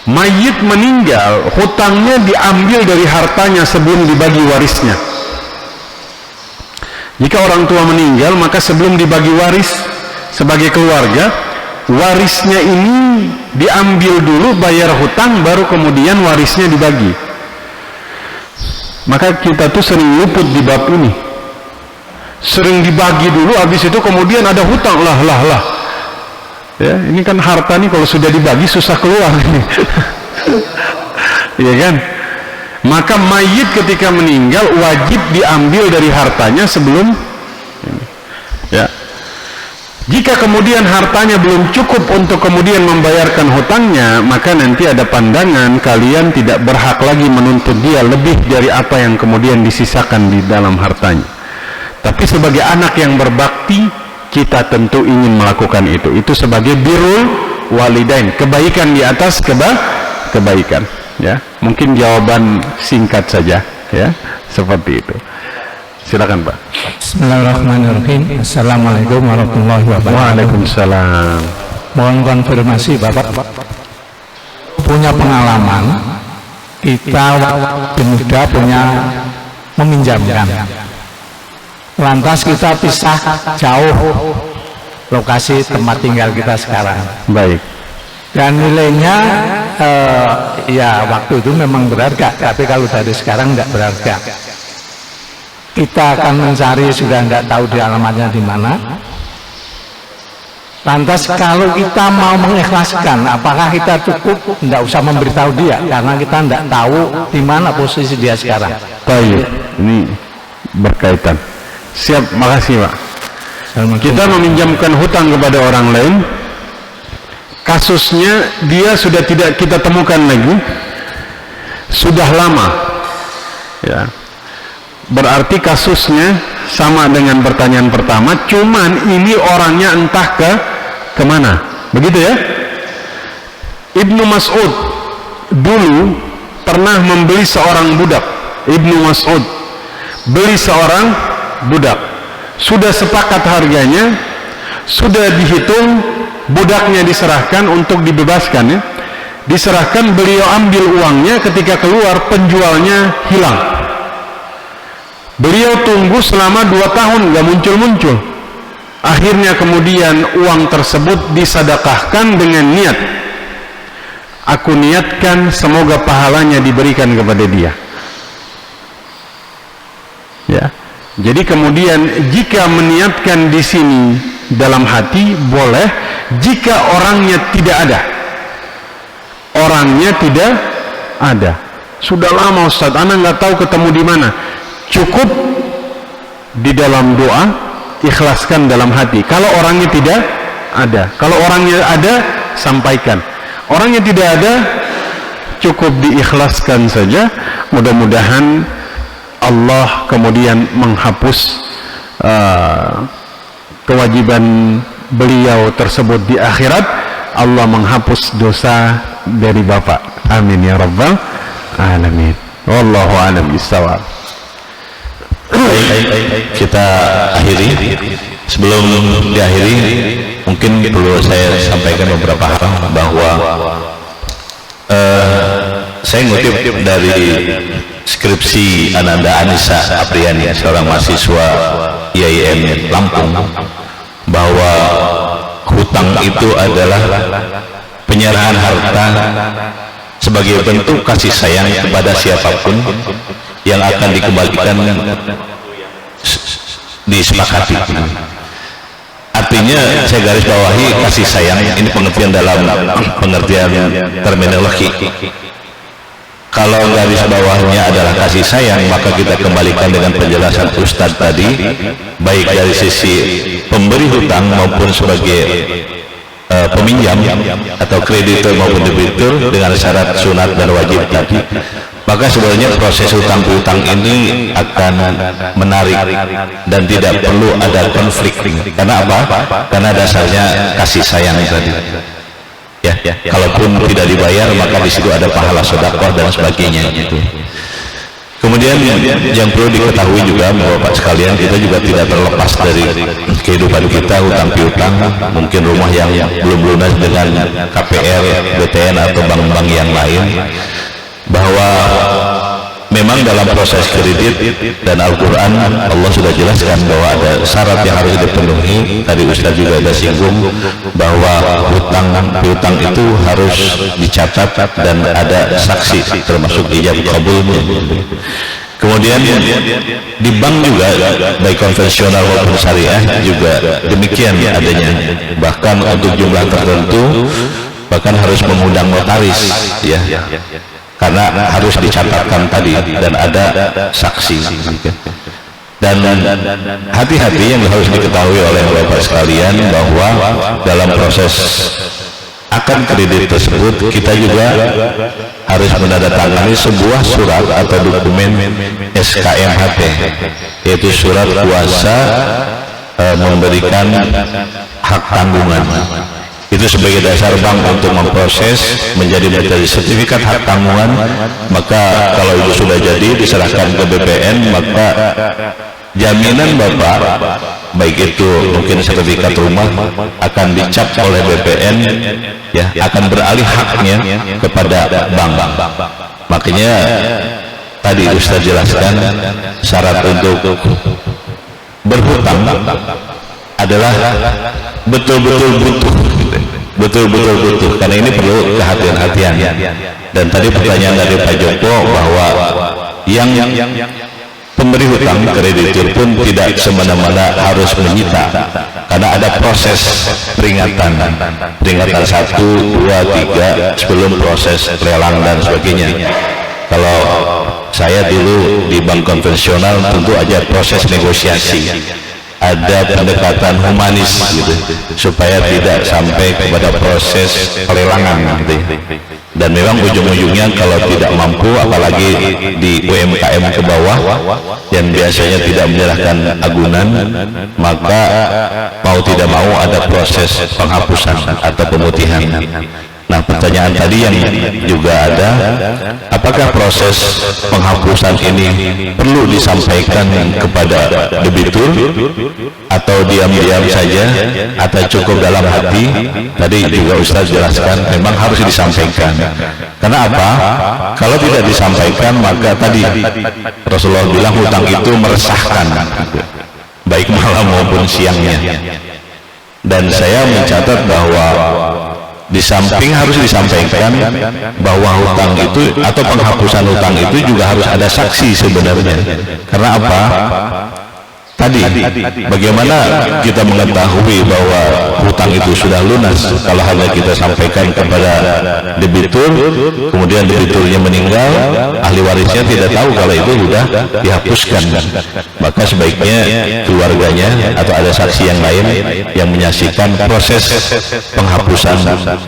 Mayit meninggal, hutangnya diambil dari hartanya sebelum dibagi warisnya. Jika orang tua meninggal, maka sebelum dibagi waris sebagai keluarga, warisnya ini diambil dulu, bayar hutang, baru kemudian warisnya dibagi. Maka kita tuh sering luput di bab ini. Sering dibagi dulu, habis itu kemudian ada hutang, lah. Ya, ini kan harta nih kalau sudah dibagi susah keluar ini. Iya kan? Maka mayit ketika meninggal wajib diambil dari hartanya sebelum ini. Ya. Jika kemudian hartanya belum cukup untuk kemudian membayarkan hutangnya, maka nanti ada pandangan kalian tidak berhak lagi menuntut dia lebih dari apa yang kemudian disisakan di dalam hartanya. Tapi sebagai anak yang berbakti, kita tentu ingin melakukan itu. Itu sebagai birrul walidain, kebaikan di atas kebaikan. Ya, mungkin jawaban singkat saja, ya, seperti itu. Silakan Pak. Bismillahirrahmanirrahim. Assalamualaikum warahmatullahi wabarakatuh. Waalaikumsalam. Mohon konfirmasi Bapak. Punya pengalaman, kita waktu muda punya meminjamkan. Lantas kita pisah jauh lokasi tempat tinggal kita sekarang. Baik. Dan nilainya ya waktu itu memang berharga, tapi kalau dari sekarang tidak berharga. Kita akan mencari, sudah tidak tahu di alamatnya di mana. Lantas kalau kita mau mengikhlaskan, apakah kita cukup tidak usah memberitahu dia, karena kita tidak tahu di mana posisi dia sekarang. Baik, ini berkaitan. Siap, makasih Pak. Kita meminjamkan hutang kepada orang lain, kasusnya dia sudah tidak kita temukan lagi, sudah lama, ya. Berarti kasusnya sama dengan pertanyaan pertama, cuman ini orangnya entah kemana, begitu ya. Ibnu Mas'ud dulu pernah membeli seorang budak. Ibnu Mas'ud beli seorang budak, sudah sepakat harganya, sudah dihitung, budaknya diserahkan untuk dibebaskan, ya. Diserahkan, beliau ambil uangnya, ketika keluar penjualnya hilang. Beliau tunggu selama 2 tahun gak muncul-muncul. Akhirnya kemudian uang tersebut disedekahkan dengan niat, aku niatkan semoga pahalanya diberikan kepada dia, ya. Jadi kemudian jika meniatkan di sini dalam hati boleh, jika orangnya tidak ada, sudah lama Ustaz, ana nggak tahu ketemu di mana, cukup di dalam doa, ikhlaskan dalam hati. Kalau orangnya tidak ada, kalau orangnya ada, sampaikan. Orangnya tidak ada, cukup diikhlaskan saja. Mudah-mudahan Allah kemudian menghapus kewajiban beliau tersebut di akhirat. Allah menghapus dosa dari Bapak. Amin ya rabbal alamin. Wallahu a'lam bishawab. Baik, kita akhiri. Sebelum diakhiri, mungkin perlu saya sampaikan beberapa hal, bahwa saya ngutip dari skripsi Ananda Anissa Apriani, seorang mahasiswa IAIN Lampung, bahwa hutang itu adalah penyerahan harta sebagai bentuk kasih sayang kepada siapapun yang akan dikembalikan disepakati. Artinya saya garis bawahi kasih sayang ini pengertian dalam pengertian terminologi. Kalau garis bawahnya adalah kasih sayang, maka kita kembalikan dengan penjelasan Ustadz tadi, baik dari sisi pemberi hutang maupun sebagai peminjam atau kreditur maupun debitur, dengan syarat sunat dan wajib tadi. maka sebenarnya proses hutang piutang ini akan menarik dan tidak perlu ada konflik. Karena apa? Karena dasarnya kasih sayang tadi. Ya, kalaupun tidak dibayar maka di situ ada pahala sedekah dan sebagainya gitu. Kemudian yang perlu diketahui juga Bapak sekalian, kita juga tidak terlepas dari kehidupan kita hutang piutang, mungkin rumah yang belum lunas dengan KPR, BTN atau bank-bank yang lain, bahwa memang dalam proses kredit dan Al-Quran Allah sudah jelaskan bahwa ada syarat yang harus dipenuhi. Tadi Ustaz juga ada singgung bahwa hutang piutang itu harus dicatat dan ada saksi termasuk ijab kabulnya. Kemudian di bank juga baik konvensional maupun syariah juga demikian adanya, bahkan untuk jumlah tertentu bahkan harus mengundang notaris ya, karena harus dicatatkan tadi dan ada saksi. Dan hati-hati yang harus diketahui oleh Bapak sekalian bahwa dalam proses akan kredit tersebut kita juga harus menandatangani sebuah surat atau dokumen SKMHT, yaitu surat kuasa memberikan hak tanggungan. Itu sebagai dasar bank untuk memproses menjadi sertifikat hak tanggungan. Maka kalau itu sudah jadi diserahkan ke BPN, maka jaminan Bapak, baik itu mungkin sertifikat rumah, akan dicap oleh BPN ya, akan beralih haknya kepada bank. Makanya tadi Ustaz jelaskan syarat untuk berhutang adalah betul-betul butuh, karena ini perlu kehati-hatian. Dan tadi pertanyaan dari Pak Joko bahwa yang pemberi hutang kreditur pun tidak semena-mena harus menyita, karena ada proses peringatan 1, 2, 3 sebelum proses lelang dan sebagainya. Kalau saya dulu di bank konvensional tentu aja proses negosiasi, ada pendekatan humanis gitu, supaya tidak sampai kepada proses pelelangan gitu. Dan memang ujung-ujungnya kalau tidak mampu, apalagi di UMKM ke bawah yang biasanya tidak menyerahkan agunan, maka mau tidak mau ada proses penghapusan atau pemutihan. Nah, pertanyaan tadi yang juga ada, apakah proses penghapusan ini perlu disampaikan kepada debitur atau diam-diam saja atau cukup dalam hati? Tadi juga Ustaz jelaskan memang harus disampaikan. Karena apa? Kalau tidak disampaikan maka tadi Rasulullah bilang hutang itu meresahkan, baik malam maupun siangnya. Dan saya mencatat bahwa di samping harus disampaikan bahwa hutang itu atau penghapusan hutang itu juga harus ada saksi sebenarnya. Karena apa? Tadi bagaimana kita mengetahui bahwa hutang itu sudah lunas kalau hanya kita sampaikan kepada debitur, kemudian debiturnya meninggal, ahli warisnya tidak tahu kalau itu sudah dihapuskan. Maka sebaiknya keluarganya atau ada saksi yang lain yang menyaksikan proses penghapusan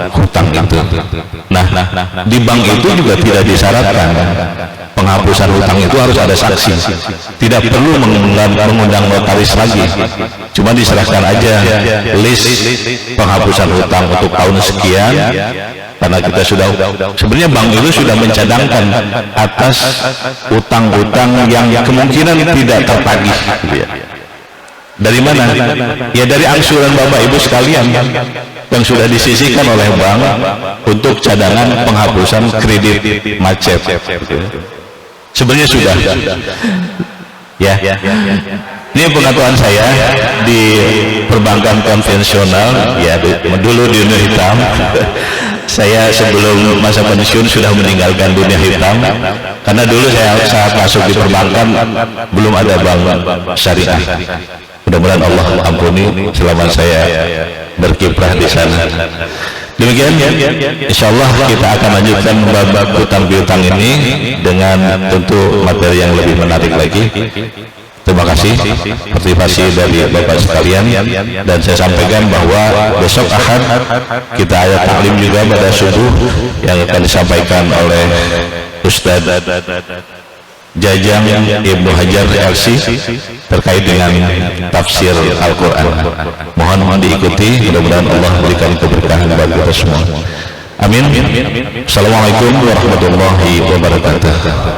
hutang itu. Nah, di bank itu juga tidak disyaratkan penghapusan hutang itu harus ada saksi, tidak perlu mengundang notaris lagi, cuma diserahkan aja list penghapusan hutang untuk tahun sekian. Karena kita sudah, sebenarnya bank itu sudah mencadangkan atas utang-utang yang kemungkinan tidak tertagih. Dari mana? Ya dari angsuran Bapak Ibu sekalian yang sudah disisihkan oleh bank untuk cadangan penghapusan kredit macet. Sebenarnya sudah. Ya. Ini pengetahuan saya di perbankan konvensional, ya dulu di dunia hitam. Saya sebelum masa pensiun sudah meninggalkan dunia hitam, karena dulu saya saat masuk di perbankan belum ada bank syariah. Mudah-mudahan Allah ampuni selama saya berkiprah di sana. Demikian, insyaallah kita akan lanjutkan bab hutang piutang ini dengan tentu materi yang lebih menarik lagi. Terima kasih partisipasi dari Bapak sekalian, dan saya sampaikan bahwa besok Ahad kita ada taklim juga pada subuh yang akan disampaikan oleh Ustadz Jajang Ibnu Hajar LC terkait dengan tafsir Al-Quran. Mohon diikuti, mudah-mudahan Allah berikan keberkahan bagi kita semua. Amin. Assalamualaikum warahmatullahi wabarakatuh.